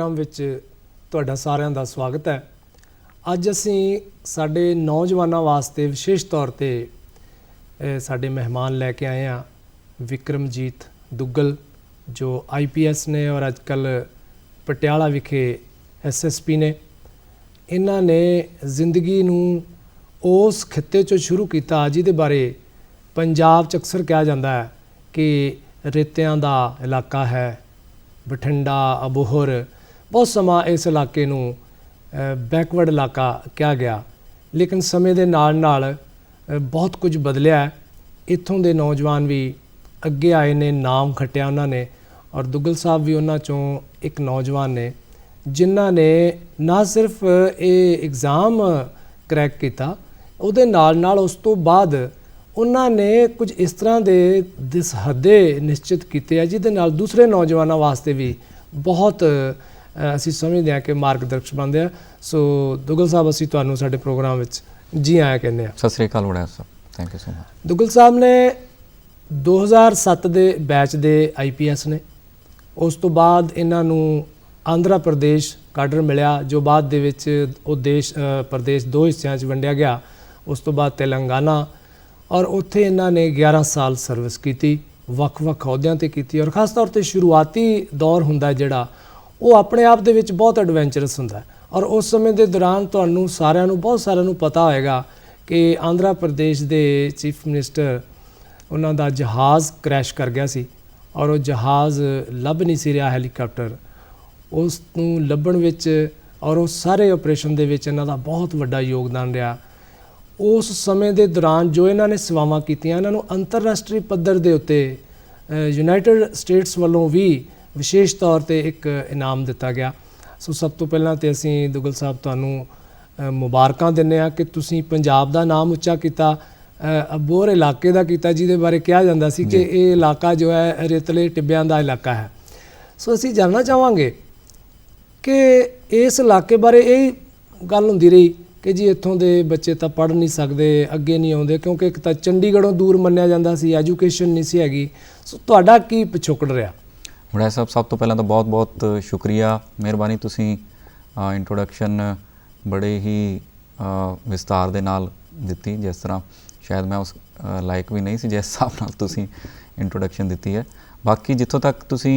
Programme विच तुहाडा सारिਆਂ ਦਾ स्वागत है। ਅੱਜ ਅਸੀਂ ਸਾਡੇ नौजवानों वास्ते विशेष तौर ते ਸਾਡੇ मेहमान लैके आए हैं विक्रमजीत दुग्गल जो IPS ने और अजकल पटियाला विखे SSP ने। इन्हां ने जिंदगी नूं उस खिते चों शुरू किया जिहदे बारे पंजाब च अक्सर कहा जाता है कि रेतियां दा इलाका है, बठिंडा अबोहर बहुत समा इस इलाके नूं बैकवर्ड इलाका कहा गया, लेकिन समय दे नाल नाल बहुत कुछ बदलिया है। इत्थों दे नौजवान भी अगे आए ने, नाम खटिया उन्होंने, और दुग्गल साहब भी उन्हां चों एक नौजवान ने जिन्हां ने ना सिर्फ ये एग्ज़ाम क्रैक किया, उहदे नाल नाल उस तो बाद उन्होंने कुछ इस तरह के दिसहदे निश्चित किए जिहदे नाल दूसरे नौजवानों वास्ते भी बहुत असी समझते हैं कि मार्गदर्शक बनते हैं। सो दुग्गल साहब असी तुहानूं साडे प्रोग्राम विच जी आया कहने। सत श्री अकाल वड़ैल साहब, thank you so much. Duggal साहब ने 2007 के बैच के IPS ने, उस तो बाद इन्हां नूं आंध्रा प्रदेश काडर मिलिया जो बाद दे विच वो देश प्रदेश दो हिस्सों में वंडिया गया। उस तो बाद तेलंगाना, और उत्थे इन्हां ने 11 साल सर्विस की, वख-वख अहुदियां ते की, और खास तौर पर शुरुआती दौर हुंदा जिहड़ा वो अपने आप दे विच बहुत एडवेंचरस हुंदा। और उस समय के दौरान तुहानूं सारिਆਂ ਨੂੰ बहुत सारिਆਂ ਨੂੰ पता होएगा कि आंध्रा प्रदेश के चीफ मिनिस्टर उन्हां दा जहाज़ क्रैश कर गया सी, और वो जहाज़ लभ नहीं सी रहा हैलीकॉप्टर, उस नूं लभण विच और उस सारे ऑपरेशन दे विच इन्हां दा बहुत वड्डा योगदान रहा। उस समय के दौरान जो इन्होंने सेवावां कीतियां, इन्हां नूं अंतरराष्ट्रीय पद्धर दे उत्ते यूनाइटेड स्टेट्स वालों भी विशेष तौर पर एक इनाम दिता गया। सो सब तो पहलां तो असीं दुग्गल साहब तुहानूं मुबारकां दिंदे आ कि तुसीं पंजाब दा नाम उच्चा किया, अबोहर इलाके का किया जिहदे बारे कहा जाता सी कि ये इलाका जो है रेतले टिब्बियां दा इलाका है। सो असीं जानना चाहांगे कि इस इलाके बारे यही गल हुंदी रही कि जी इत्थों दे बच्चे तो पढ़ नहीं सकते, अगे नहीं आउंदे, क्योंकि एक तो चंडीगढ़ों दूर मन्निया जाता सी, एजुकेशन नहीं सी हैगी। सो तुहाडा की पिछोकड़ रहा? वड़ैल साहब सब तो पहला तो बहुत बहुत शुक्रिया, मेहरबानी, तुसी इंट्रोडक्शन बड़े ही विस्तार दे नाल दिती, जिस तरह शायद मैं उस लायक भी नहीं सी जिस हिसाब नाल तुसी इंट्रोडक्शन दिती है। बाकी जिथों तक तुसी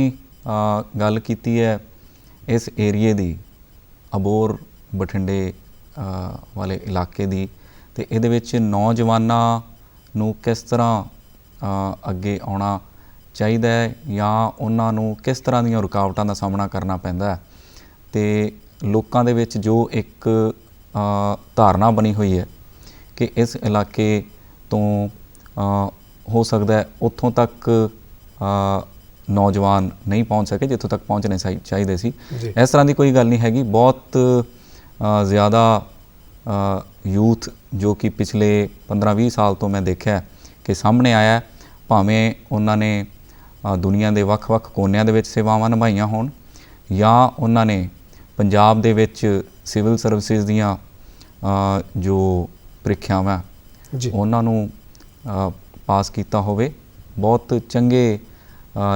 गल कीती है इस एरिए दी, अबोहर बठिंडे वाले इलाके दी, ते इहदे विच नौजवानां नूं किस तरह अगे आउणा चाहिदा है या उन्हां नूं किस तरह दीयां रुकावटां दा सामना करना पैंदा है, ते लोकां दे विच जो एक धारणा बनी हुई है कि इस इलाके तो हो सकता है उत्थों तक नौजवान नहीं पहुँच सके जिथों तक पहुँचने चाहिए सी। इस तरह की कोई गल नहीं हैगी। बहुत ज़्यादा यूथ जो कि पिछले 15-20 साल तो मैं देखा कि सामने आया, भावें उन्होंने दुनिया के ਵੱਖ-ਵੱਖ कोनियां दे विच सेवावां निभाईआं होण या उन्होंने पंजाब दे विच सिविल सर्विसिज दीआं जो प्रीखियावां उन्हां नूं पास कीता होवे, बहुत चंगे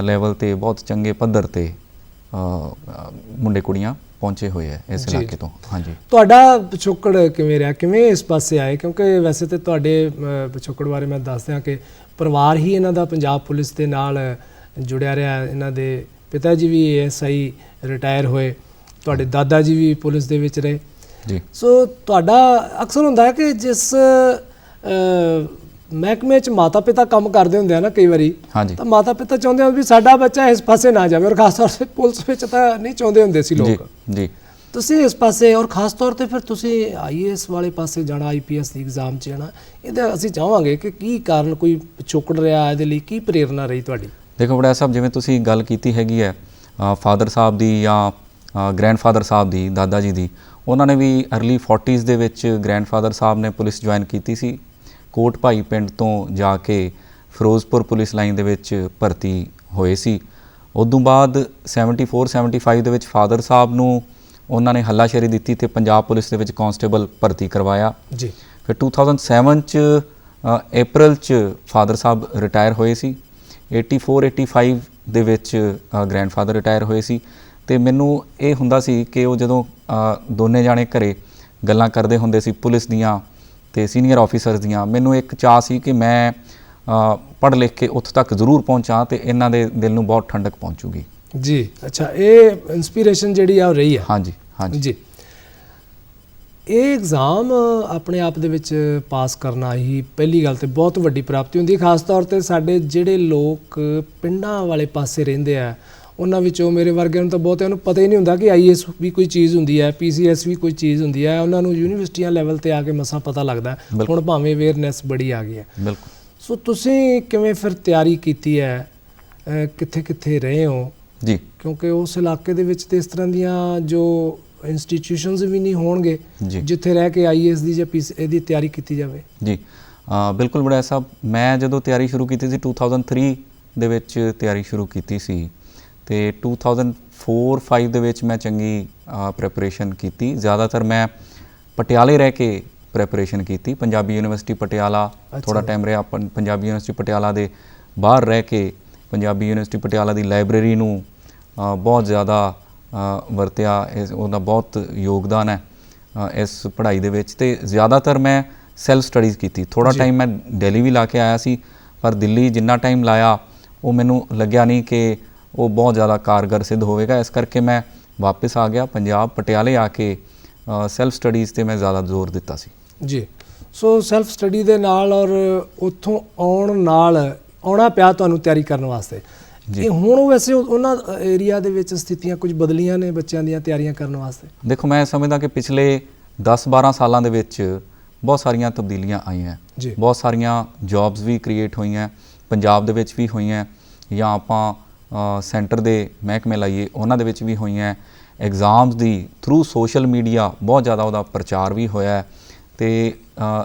लैवल ते बहुत चंगे पद्धर ते मुंडे कुड़ियां पहुँचे हुए है इस इलाके तो। हाँ जी, तुहाडा पिछोकड़ किवें रहा, किवें इस पासे आए? क्योंकि वैसे तो तुहाडे पिछोकड़ बारे मैं दस दियां कि परिवार ही इन्हां दा पंजाब पुलिस दे नाल जुड़िया रहा। इन्हां दे पिता जी भी ASI रिटायर होए, तुहाडे दादा जी भी पुलिस दे विच रहे जी। सो तुहाडा अक्सर हुंदा है कि जिस महकमे च माता पिता काम करते होंदे हैं ना कई बारी, हाँ जी, तो माता पिता चाहते हैं भी साडा बच्चा इस पासे ना जाए, और खास तौर पर पुलिस विच तां नहीं चाहते होंदे सी लोग जी। तुसीं इस पासे, और खास तौर पर फिर तुसीं IAS वाले पासे जाना, IPS की एग्जाम च जाना, ये असीं चाहांगे कि की कारण, कोई पिछोकड़ रहा, इहदे लई की प्रेरणा रही तुहाडी? देखो वड़ैल साहब, जिवें तुसीं गल कीती हैगी है फादर साहब दी या ग्रैंडफादर साहब दी, दादा जी दी, उन्होंने भी अर्ली 40s दे विच ग्रैंडफादर साहब ने पुलिस ज्वाइन की सी। कोट भाई पिंड तो जाके फिरोजपुर पुलिस लाइन दे विच भर्ती होए सी। उदों बाद 74-75 दे विच फादर साहब नूं उन्होंने हल्लाशेरी दी ते पंजाब पुलिस दे विच कांस्टेबल भर्ती करवाया जी। फिर 2007 च अप्रैल च फादर साहब रिटायर होए सी। 84-85 दे विच ग्रैंडफादर रिटायर होए सी, ਤੇ ਮੈਨੂੰ ਇਹ ਹੁੰਦਾ ਸੀ ਕਿ ਉਹ ਜਦੋਂ ਦੋਨੇ ਜਾਣੇ ਘਰੇ ਗੱਲਾਂ ਕਰਦੇ ਹੁੰਦੇ ਸੀ ਪੁਲਿਸ ਦੀਆਂ ਤੇ ਸੀਨੀਅਰ ਆਫੀਸਰਸ ਦੀਆਂ, ਮੈਨੂੰ ਇੱਕ ਚਾਅ ਸੀ ਕਿ ਮੈਂ ਪੜ੍ਹ ਲਿਖ ਕੇ ਉੱਥੋਂ ਤੱਕ ਜ਼ਰੂਰ ਪਹੁੰਚਾਂ ਤੇ ਇਹਨਾਂ ਦੇ ਦਿਲ ਨੂੰ ਬਹੁਤ ਠੰਡਕ ਪਹੁੰਚੂਗੀ ਜੀ। ਅੱਛਾ, ਇਹ ਇਨਸਪੀਰੇਸ਼ਨ ਜਿਹੜੀ ਆ ਉਹ ਰਹੀ ਹੈ। ਹਾਂਜੀ ਹਾਂਜੀ ਜੀ। ਇਹ ਐਗਜ਼ਾਮ ਆਪਣੇ ਆਪ ਦੇ ਵਿੱਚ ਪਾਸ ਕਰਨਾ ਹੀ ਪਹਿਲੀ ਗੱਲ ਤੇ ਬਹੁਤ ਵੱਡੀ ਪ੍ਰਾਪਤੀ ਹੁੰਦੀ ਹੈ, ਖਾਸ ਤੌਰ ਤੇ ਸਾਡੇ ਜਿਹੜੇ ਲੋਕ ਪਿੰਡਾਂ ਵਾਲੇ ਪਾਸੇ ਰਹਿੰਦੇ ਆ ਉਹਨਾਂ ਵਿੱਚੋਂ ਮੇਰੇ ਵਰਗਿਆਂ ਨੂੰ ਤਾਂ ਬਹੁਤਿਆਂ ਨੂੰ ਪਤਾ ਹੀ ਨਹੀਂ ਹੁੰਦਾ ਕਿ ਆਈਏਐਸ ਵੀ ਕੋਈ ਚੀਜ਼ ਹੁੰਦੀ ਹੈ, ਪੀਸੀਐਸ ਵੀ ਕੋਈ ਚੀਜ਼ ਹੁੰਦੀ ਹੈ। ਉਹਨਾਂ ਨੂੰ ਯੂਨੀਵਰਸਿਟੀਆਂ ਲੈਵਲ ਤੇ ਆ ਕੇ ਮਸਾਂ ਪਤਾ ਲੱਗਦਾ। ਹੁਣ ਭਾਵੇਂ ਅਵੇਅਰਨੈਸ ਬੜੀ ਆ ਗਈ ਹੈ। ਬਿਲਕੁਲ। ਸੋ ਤੁਸੀਂ ਕਿਵੇਂ ਫਿਰ ਤਿਆਰੀ ਕੀਤੀ ਹੈ, ਕਿੱਥੇ ਕਿੱਥੇ ਰਹੇ ਹੋ ਜੀ? ਕਿਉਂਕਿ ਉਸ ਇਲਾਕੇ ਦੇ ਵਿੱਚ ਤੇ ਇਸ ਤਰ੍ਹਾਂ ਦੀਆਂ ਜੋ ਇੰਸਟੀਟਿਊਸ਼ਨਸ ਵੀ ਨਹੀਂ ਹੋਣਗੇ ਜਿੱਥੇ ਰਹਿ ਕੇ ਆਈਏਐਸ ਦੀ ਜਾਂ ਇਹਦੀ ਤਿਆਰੀ ਕੀਤੀ ਜਾਵੇ। ਜੀ ਬਿਲਕੁਲ ਬੜਾ ਸਾਹਿਬ, ਮੈਂ ਜਦੋਂ ਤਿਆਰੀ ਸ਼ੁਰੂ ਕੀਤੀ ਸੀ 2003 ਦੇ ਵਿੱਚ ਤਿਆਰੀ ਸ਼ੁਰੂ ਕੀਤੀ ਸੀ ਤੇ 2004-05 ਦੇ ਵਿੱਚ ਮੈਂ ਚੰਗੀ ਪ੍ਰੈਪਰੇਸ਼ਨ ਕੀਤੀ। ਜ਼ਿਆਦਾਤਰ ਮੈਂ ਪਟਿਆਲੇ ਰਹਿ ਕੇ ਪ੍ਰੈਪਰੇਸ਼ਨ ਕੀਤੀ, ਪੰਜਾਬੀ ਯੂਨੀਵਰਸਿਟੀ ਪਟਿਆਲਾ ਥੋੜਾ ਟਾਈਮ ਰਿਹਾ, ਪੰਜਾਬੀ ਯੂਨੀਵਰਸਿਟੀ ਪਟਿਆਲਾ ਦੇ ਬਾਹਰ ਰਹਿ ਕੇ ਪੰਜਾਬੀ ਯੂਨੀਵਰਸਿਟੀ ਪਟਿਆਲਾ ਦੀ ਲਾਇਬ੍ਰੇਰੀ ਨੂੰ ਬਹੁਤ ਜ਼ਿਆਦਾ ਵਰਤਿਆ। ਉਹਦਾ ਬਹੁਤ ਯੋਗਦਾਨ ਹੈ ਇਸ ਪੜ੍ਹਾਈ ਦੇ ਵਿੱਚ। ਤੇ ਜ਼ਿਆਦਾਤਰ ਮੈਂ ਸੈਲਫ ਸਟੱਡੀਜ਼ ਕੀਤੀ। ਥੋੜਾ ਟਾਈਮ ਮੈਂ ਦਿੱਲੀ ਵੀ ਲਾ ਕੇ ਆਇਆ ਸੀ, ਪਰ ਦਿੱਲੀ ਜਿੰਨਾ ਟਾਈਮ ਲਾਇਆ ਉਹ ਮੈਨੂੰ ਲੱਗਿਆ ਨਹੀਂ ਕਿ ਉਹ ਬਹੁਤ ਜ਼ਿਆਦਾ ਕਾਰਗਰ ਸਿੱਧ ਹੋਵੇਗਾ। ਇਸ ਕਰਕੇ ਮੈਂ ਵਾਪਸ ਆ ਗਿਆ ਪੰਜਾਬ, ਪਟਿਆਲੇ ਆ ਕੇ ਸੈਲਫ ਸਟੱਡੀਜ਼ 'ਤੇ ਮੈਂ ਜ਼ਿਆਦਾ ਜ਼ੋਰ ਦਿੱਤਾ ਸੀ। ਜੀ। ਸੋ ਸੈਲਫ ਸਟੱਡੀ ਦੇ ਨਾਲ ਔਰ ਉੱਥੋਂ ਆਉਣਾ ਪਿਆ ਤੁਹਾਨੂੰ ਤਿਆਰੀ ਕਰਨ ਵਾਸਤੇ। ਇਹ ਹੁਣ ਵੈਸੇ ਉਹਨਾਂ ਏਰੀਆ ਦੇ ਵਿੱਚ ਸਥਿਤੀਆਂ ਕੁਝ ਬਦਲੀਆਂ ਨੇ ਬੱਚਿਆਂ ਦੀਆਂ ਤਿਆਰੀਆਂ ਕਰਨ ਵਾਸਤੇ? ਦੇਖੋ, ਮੈਂ ਸਮਝਦਾ ਕਿ ਪਿਛਲੇ 10-12 ਸਾਲਾਂ ਦੇ ਵਿੱਚ ਬਹੁਤ ਸਾਰੀਆਂ ਤਬਦੀਲੀਆਂ ਆਈਆਂ, ਬਹੁਤ ਸਾਰੀਆਂ ਜੌਬਸ ਵੀ ਕ੍ਰੀਏਟ ਹੋਈਆਂ, ਪੰਜਾਬ ਦੇ ਵਿੱਚ ਵੀ ਹੋਈਆਂ, ਜਾਂ ਆਪਾਂ ਸੈਂਟਰ ਦੇ ਮਹਿਕਮੇ ਲਾਈਏ ਉਹਨਾਂ ਦੇ ਵਿੱਚ ਵੀ ਹੋਈਆਂ। ਐਗਜ਼ਾਮਸ ਦੀ ਥਰੂ ਸੋਸ਼ਲ ਮੀਡੀਆ ਬਹੁਤ ਜ਼ਿਆਦਾ ਉਹਦਾ ਪ੍ਰਚਾਰ ਵੀ ਹੋਇਆ ਤੇ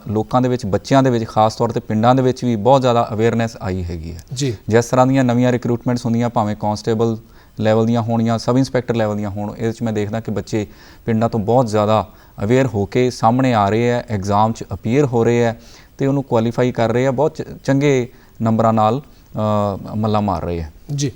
ਲੋਕਾਂ ਦੇ ਵਿੱਚ, ਬੱਚਿਆਂ ਦੇ ਵਿੱਚ, ਖਾਸ ਤੌਰ ਤੇ ਪਿੰਡਾਂ ਦੇ ਵਿੱਚ ਵੀ ਬਹੁਤ ਜ਼ਿਆਦਾ ਅਵੇਅਰਨੈਸ ਆਈ ਹੈਗੀ ਹੈ। ਜਿਸ ਤਰ੍ਹਾਂ ਦੀਆਂ ਨਵੀਆਂ ਰਿਕਰੂਟਮੈਂਟਸ ਹੁੰਦੀਆਂ, ਭਾਵੇਂ ਕਾਂਸਟੇਬਲ ਲੈਵਲ ਦੀਆਂ ਹੋਣ ਜਾਂ ਸਬ ਇੰਸਪੈਕਟਰ ਲੈਵਲ ਦੀਆਂ ਹੋਣ, ਇਹਦੇ 'ਚ ਮੈਂ ਦੇਖਦਾ ਕਿ ਬੱਚੇ ਪਿੰਡਾਂ ਤੋਂ ਬਹੁਤ ਜ਼ਿਆਦਾ ਅਵੇਅਰ ਹੋ ਕੇ ਸਾਹਮਣੇ ਆ ਰਹੇ ਹੈ, ਐਗਜ਼ਾਮ 'ਚ ਅਪੀਅਰ ਹੋ ਰਹੇ ਹੈ ਤੇ ਉਹਨੂੰ ਕੁਆਲੀਫਾਈ ਕਰ ਰਹੇ ਆ, ਬਹੁਤ ਚੰਗੇ ਨੰਬਰਾਂ ਨਾਲ ਮੱਲਾ ਮਾਰ ਰਹੇ ਹੈ। ਜੀ।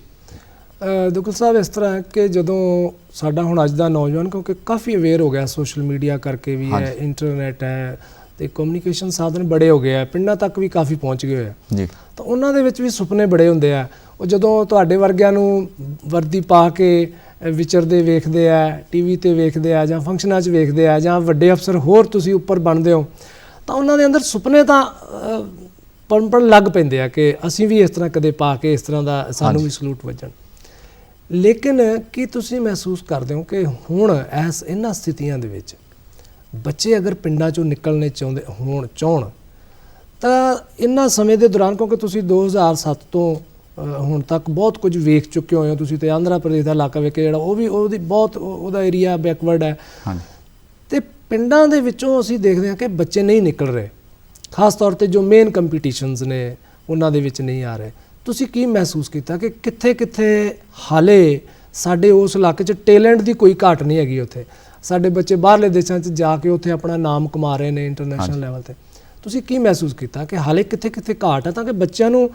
ਦੁੱਗਲ ਸਾਹਿਬ, ਇਸ ਤਰ੍ਹਾਂ ਹੈ ਕਿ ਜਦੋਂ ਸਾਡਾ ਹੁਣ ਅੱਜ ਦਾ ਨੌਜਵਾਨ ਕਿਉਂਕਿ ਕਾਫੀ ਅਵੇਅਰ ਹੋ ਗਿਆ ਸੋਸ਼ਲ ਮੀਡੀਆ ਕਰਕੇ ਵੀ ਹੈ, ਇੰਟਰਨੈਟ ਹੈ ਤੇ ਕਮਿਊਨੀਕੇਸ਼ਨ ਸਾਧਨ ਬੜੇ ਹੋ ਗਏ ਆ, ਪਿੰਡਾਂ ਤੱਕ ਵੀ ਕਾਫੀ ਪਹੁੰਚ ਗਏ ਹੋਏ ਆ ਜੀ, ਤਾਂ ਉਹਨਾਂ ਦੇ ਵਿੱਚ ਵੀ ਸੁਪਨੇ ਬੜੇ ਹੁੰਦੇ ਆ। ਉਹ ਜਦੋਂ ਤੁਹਾਡੇ ਵਰਗਿਆਂ ਨੂੰ ਵਰਦੀ ਪਾ ਕੇ ਵਿਚਰਦੇ ਵੇਖਦੇ ਆ, ਟੀਵੀ ਤੇ ਵੇਖਦੇ ਆ ਜਾਂ ਫੰਕਸ਼ਨਾਂ 'ਚ ਵੇਖਦੇ ਆ, ਜਾਂ ਵੱਡੇ ਅਫਸਰ ਹੋਰ ਤੁਸੀਂ ਉੱਪਰ ਬਣਦੇ ਹੋ, ਤਾਂ ਉਹਨਾਂ ਦੇ ਅੰਦਰ ਸੁਪਨੇ ਤਾਂ ਪਣਪਣ ਲੱਗ ਪੈਂਦੇ ਆ ਕਿ ਅਸੀਂ ਵੀ ਇਸ ਤਰ੍ਹਾਂ ਕਦੇ ਪਾ ਕੇ ਇਸ ਤਰ੍ਹਾਂ ਦਾ ਸਾਨੂੰ ਵੀ ਸਲੂਟ ਵੱਜਣ। ਲੇਕਿਨ ਕੀ ਤੁਸੀਂ ਮਹਿਸੂਸ ਕਰਦੇ ਹੋ ਕਿ ਹੁਣ ਇਹਨਾਂ ਸਥਿਤੀਆਂ ਦੇ ਵਿੱਚ ਬੱਚੇ ਅਗਰ ਪਿੰਡਾਂ 'ਚੋਂ ਨਿਕਲਣੇ ਚਾਹੁਣ ਤਾਂ ਇਹਨਾਂ ਸਮੇਂ ਦੇ ਦੌਰਾਨ, ਕਿਉਂਕਿ ਤੁਸੀਂ 2007 ਤੋਂ ਹੁਣ ਤੱਕ ਬਹੁਤ ਕੁਝ ਵੇਖ ਚੁੱਕੇ ਹੋਏ ਹੋ, ਤੁਸੀਂ ਤੇ ਆਂਧਰਾ ਪ੍ਰਦੇਸ਼ ਦਾ ਇਲਾਕਾ ਵੇਖ ਕੇ ਜਿਹੜਾ ਉਹਦੀ ਬਹੁਤ ਉਹਦਾ ਏਰੀਆ ਬੈਕਵਰਡ ਹੈ, ਤੇ ਪਿੰਡਾਂ ਦੇ ਵਿੱਚੋਂ ਅਸੀਂ ਦੇਖਦੇ ਹਾਂ ਕਿ ਬੱਚੇ ਨਹੀਂ ਨਿਕਲ ਰਹੇ, ਖਾਸ ਤੌਰ ਤੇ ਜੋ ਮੇਨ ਕੰਪੀਟੀਸ਼ਨਸ ਨੇ ਉਹਨਾਂ ਦੇ ਵਿੱਚ ਨਹੀਂ ਆ ਰਹੇ। ਤੁਸੀਂ ਕੀ ਮਹਿਸੂਸ ਕੀਤਾ ਕਿ ਕਿੱਥੇ ਕਿੱਥੇ ਹਾਲੇ ਸਾਡੇ ਉਸ ਇਲਾਕੇ 'ਚ ਟੈਲੈਂਟ ਦੀ ਕੋਈ ਘਾਟ ਨਹੀਂ ਹੈਗੀ? ਉੱਥੇ ਸਾਡੇ ਬੱਚੇ ਬਾਹਰਲੇ ਦੇਸ਼ਾਂ 'ਚ ਜਾ ਕੇ ਉੱਥੇ ਆਪਣਾ ਨਾਮ ਕਮਾ ਰਹੇ ਨੇ ਇੰਟਰਨੈਸ਼ਨਲ ਲੈਵਲ 'ਤੇ। ਤੁਸੀਂ ਕੀ ਮਹਿਸੂਸ ਕੀਤਾ ਕਿ ਹਾਲੇ ਕਿੱਥੇ ਕਿੱਥੇ ਘਾਟ ਹੈ, ਤਾਂ ਕਿ ਬੱਚਿਆਂ ਨੂੰ,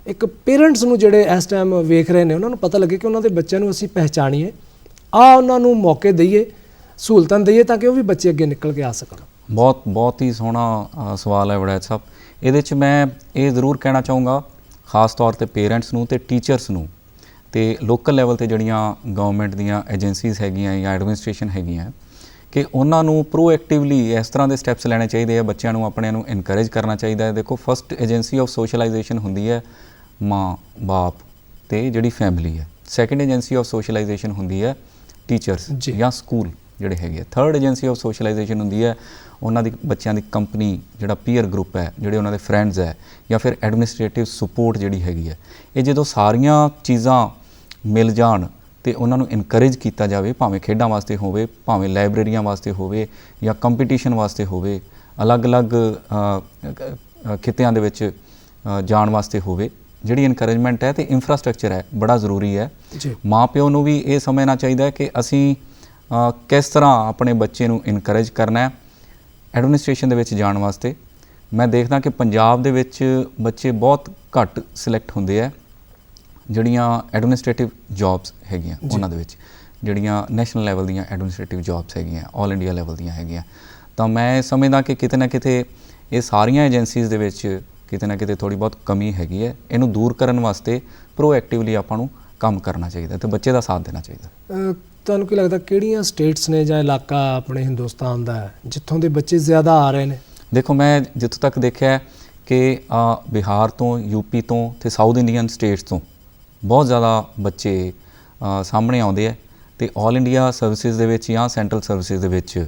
ਇੱਕ ਪੇਰੈਂਟਸ ਨੂੰ ਜਿਹੜੇ ਇਸ ਟਾਈਮ ਵੇਖ ਰਹੇ ਨੇ, ਉਹਨਾਂ ਨੂੰ ਪਤਾ ਲੱਗੇ ਕਿ ਉਹਨਾਂ ਦੇ ਬੱਚਿਆਂ ਨੂੰ ਅਸੀਂ ਪਹਿਚਾਣੀਏ, ਉਹਨਾਂ ਨੂੰ ਮੌਕੇ ਦਈਏ, ਸਹੂਲਤਾਂ ਦਈਏ, ਤਾਂ ਕਿ ਉਹ ਵੀ ਬੱਚੇ ਅੱਗੇ ਨਿਕਲ ਕੇ ਆ ਸਕਣ? ਬਹੁਤ ਹੀ ਸੋਹਣਾ ਸਵਾਲ ਹੈ ਵੜੈਚ ਸਾਹਿਬ। ਇਹਦੇ 'ਚ ਮੈਂ ਇਹ ਜ਼ਰੂਰ ਕਹਿਣਾ ਚਾਹੂੰਗਾ, ਖਾਸ ਤੌਰ ਤੇ ਪੇਰੈਂਟਸ ਨੂੰ ਤੇ ਟੀਚਰਸ ਨੂੰ, ਤੇ ਲੋਕਲ ਲੈਵਲ ਤੇ ਜਿਹੜੀਆਂ ਗਵਰਨਮੈਂਟ ਦੀਆਂ ਏਜੰਸੀਜ਼ ਹੈਗੀਆਂ ਜਾਂ ਐਡਮਿਨਿਸਟ੍ਰੇਸ਼ਨ ਹੈਗੀਆਂ, ਕਿ ਉਹਨਾਂ ਨੂੰ ਪ੍ਰੋਐਕਟਿਵਲੀ ਇਸ ਤਰ੍ਹਾਂ ਦੇ ਸਟੈਪਸ ਲੈਣੇ ਚਾਹੀਦੇ ਆ, ਬੱਚਿਆਂ ਨੂੰ ਆਪਣਿਆਂ ਨੂੰ ਇਨਕਰੇਜ ਕਰਨਾ ਚਾਹੀਦਾ ਹੈ। ਦੇਖੋ, ਫਸਟ ਏਜੰਸੀ ਆਫ ਸੋਸ਼ਲਾਈਜੇਸ਼ਨ ਹੁੰਦੀ ਹੈ ਮਾਂ ਬਾਪ ਤੇ ਜਿਹੜੀ ਫੈਮਿਲੀ ਹੈ। ਸੈਕੰਡ ਏਜੰਸੀ ਆਫ ਸੋਸ਼ਲਾਈਜੇਸ਼ਨ ਹੁੰਦੀ ਹੈ ਟੀਚਰਸ ਜਾਂ ਸਕੂਲ ਜਿਹੜੇ ਹੈਗੇ ਆ। ਥਰਡ ਏਜੰਸੀ ਆਫ ਸੋਸ਼ਲਾਈਜੇਸ਼ਨ ਹੁੰਦੀ ਹੈ ਉਹਨਾਂ ਦੀ ਬੱਚਿਆਂ ਦੀ ਕੰਪਨੀ, ਜਿਹੜਾ ਪੀਅਰ ਗਰੁੱਪ ਹੈ, ਜਿਹੜੇ ਉਹਨਾਂ ਦੇ ਫਰੈਂਡਸ ਹੈ, ਜਾਂ ਫਿਰ ਐਡਮਿਨਿਸਟ੍ਰੇਟਿਵ ਸਪੋਰਟ ਜਿਹੜੀ ਹੈਗੀ ਹੈ। ਇਹ ਜਦੋਂ ਸਾਰੀਆਂ ਚੀਜ਼ਾਂ ਮਿਲ ਜਾਣ ਤੇ ਉਹਨਾਂ ਨੂੰ ਇਨਕਰੇਜ ਕੀਤਾ ਜਾਵੇ, ਭਾਵੇਂ ਖੇਡਾਂ ਵਾਸਤੇ ਹੋਵੇ, ਭਾਵੇਂ ਲਾਇਬ੍ਰੇਰੀਆਂ ਵਾਸਤੇ ਹੋਵੇ, ਜਾਂ ਕੰਪੀਟੀਸ਼ਨ ਵਾਸਤੇ ਹੋਵੇ, ਅਲੱਗ-ਅਲੱਗ ਖਿੱਤਿਆਂ ਦੇ ਵਿੱਚ ਜਾਣ ਵਾਸਤੇ ਹੋਵੇ, ਜਿਹੜੀ ਇਨਕਰੇਜਮੈਂਟ ਹੈ ਤੇ ਇਨਫਰਾਸਟ੍ਰਕਚਰ ਹੈ, ਬੜਾ ਜ਼ਰੂਰੀ ਹੈ। ਮਾਂ ਪਿਓ ਨੂੰ ਵੀ ਇਹ ਸਮਝਣਾ ਚਾਹੀਦਾ ਹੈ ਕਿ ਅਸੀਂ ਕਿਸ ਤਰ੍ਹਾਂ ਆਪਣੇ ਬੱਚੇ ਨੂੰ ਇਨਕਰੇਜ ਕਰਨਾ ਹੈ ਐਡਮਿਨਿਸਟ੍ਰੇਸ਼ਨ ਦੇ ਵਿੱਚ ਜਾਣ ਵਾਸਤੇ। ਮੈਂ ਦੇਖਦਾ ਕਿ ਪੰਜਾਬ ਦੇ ਵਿੱਚ ਬੱਚੇ ਬਹੁਤ ਘੱਟ ਸਿਲੈਕਟ ਹੁੰਦੇ ਹੈ ਜਿਹੜੀਆਂ ਐਡਮਿਨਿਸਟ੍ਰੇਟਿਵ ਜੌਬਸ ਹੈਗੀਆਂ ਉਹਨਾਂ ਦੇ ਵਿੱਚ, ਜਿਹੜੀਆਂ ਨੈਸ਼ਨਲ ਲੈਵਲ ਦੀਆਂ ਐਡਮਿਨਿਸਟ੍ਰੇਟਿਵ ਜੌਬਸ ਹੈਗੀਆਂ, ਆਲ ਇੰਡੀਆ ਲੈਵਲ ਦੀਆਂ ਹੈਗੀਆਂ। ਤਾਂ ਮੈਂ ਸਮਝਦਾ ਕਿ ਕਿਤੇ ਨਾ ਕਿਤੇ ਇਹ ਸਾਰੀਆਂ ਏਜੰਸੀਜ਼ ਦੇ ਵਿੱਚ ਕਿਤੇ ਨਾ ਕਿਤੇ ਥੋੜ੍ਹੀ ਬਹੁਤ ਕਮੀ ਹੈਗੀ ਹੈ। ਇਹਨੂੰ ਦੂਰ ਕਰਨ ਵਾਸਤੇ ਪ੍ਰੋਐਕਟਿਵਲੀ ਆਪਾਂ ਨੂੰ ਕੰਮ ਕਰਨਾ ਚਾਹੀਦਾ ਤੇ ਬੱਚੇ ਦਾ ਸਾਥ ਦੇਣਾ ਚਾਹੀਦਾ। ਤੁਹਾਨੂੰ ਕੀ ਲੱਗਦਾ ਕਿਹੜੀਆਂ ਸਟੇਟਸ ਨੇ ਜਾਂ ਇਲਾਕਾ ਆਪਣੇ ਹਿੰਦੁਸਤਾਨ ਦਾ ਹੈ ਜਿੱਥੋਂ ਦੇ ਬੱਚੇ ਜ਼ਿਆਦਾ ਆ ਰਹੇ ਨੇ? ਦੇਖੋ, ਮੈਂ ਜਿੱਥੋਂ ਤੱਕ ਦੇਖਿਆ ਕਿ ਬਿਹਾਰ ਤੋਂ, ਯੂਪੀ ਤੋਂ ਅਤੇ ਸਾਊਥ ਇੰਡੀਅਨ ਸਟੇਟਸ ਤੋਂ ਬਹੁਤ ਜ਼ਿਆਦਾ ਬੱਚੇ ਸਾਹਮਣੇ ਆਉਂਦੇ ਹੈ ਅਤੇ ਆਲ ਇੰਡੀਆ ਸਰਵਿਸਿਜ਼ ਦੇ ਵਿੱਚ ਜਾਂ ਸੈਂਟਰਲ ਸਰਵਿਸਿਜ਼ ਦੇ ਵਿੱਚ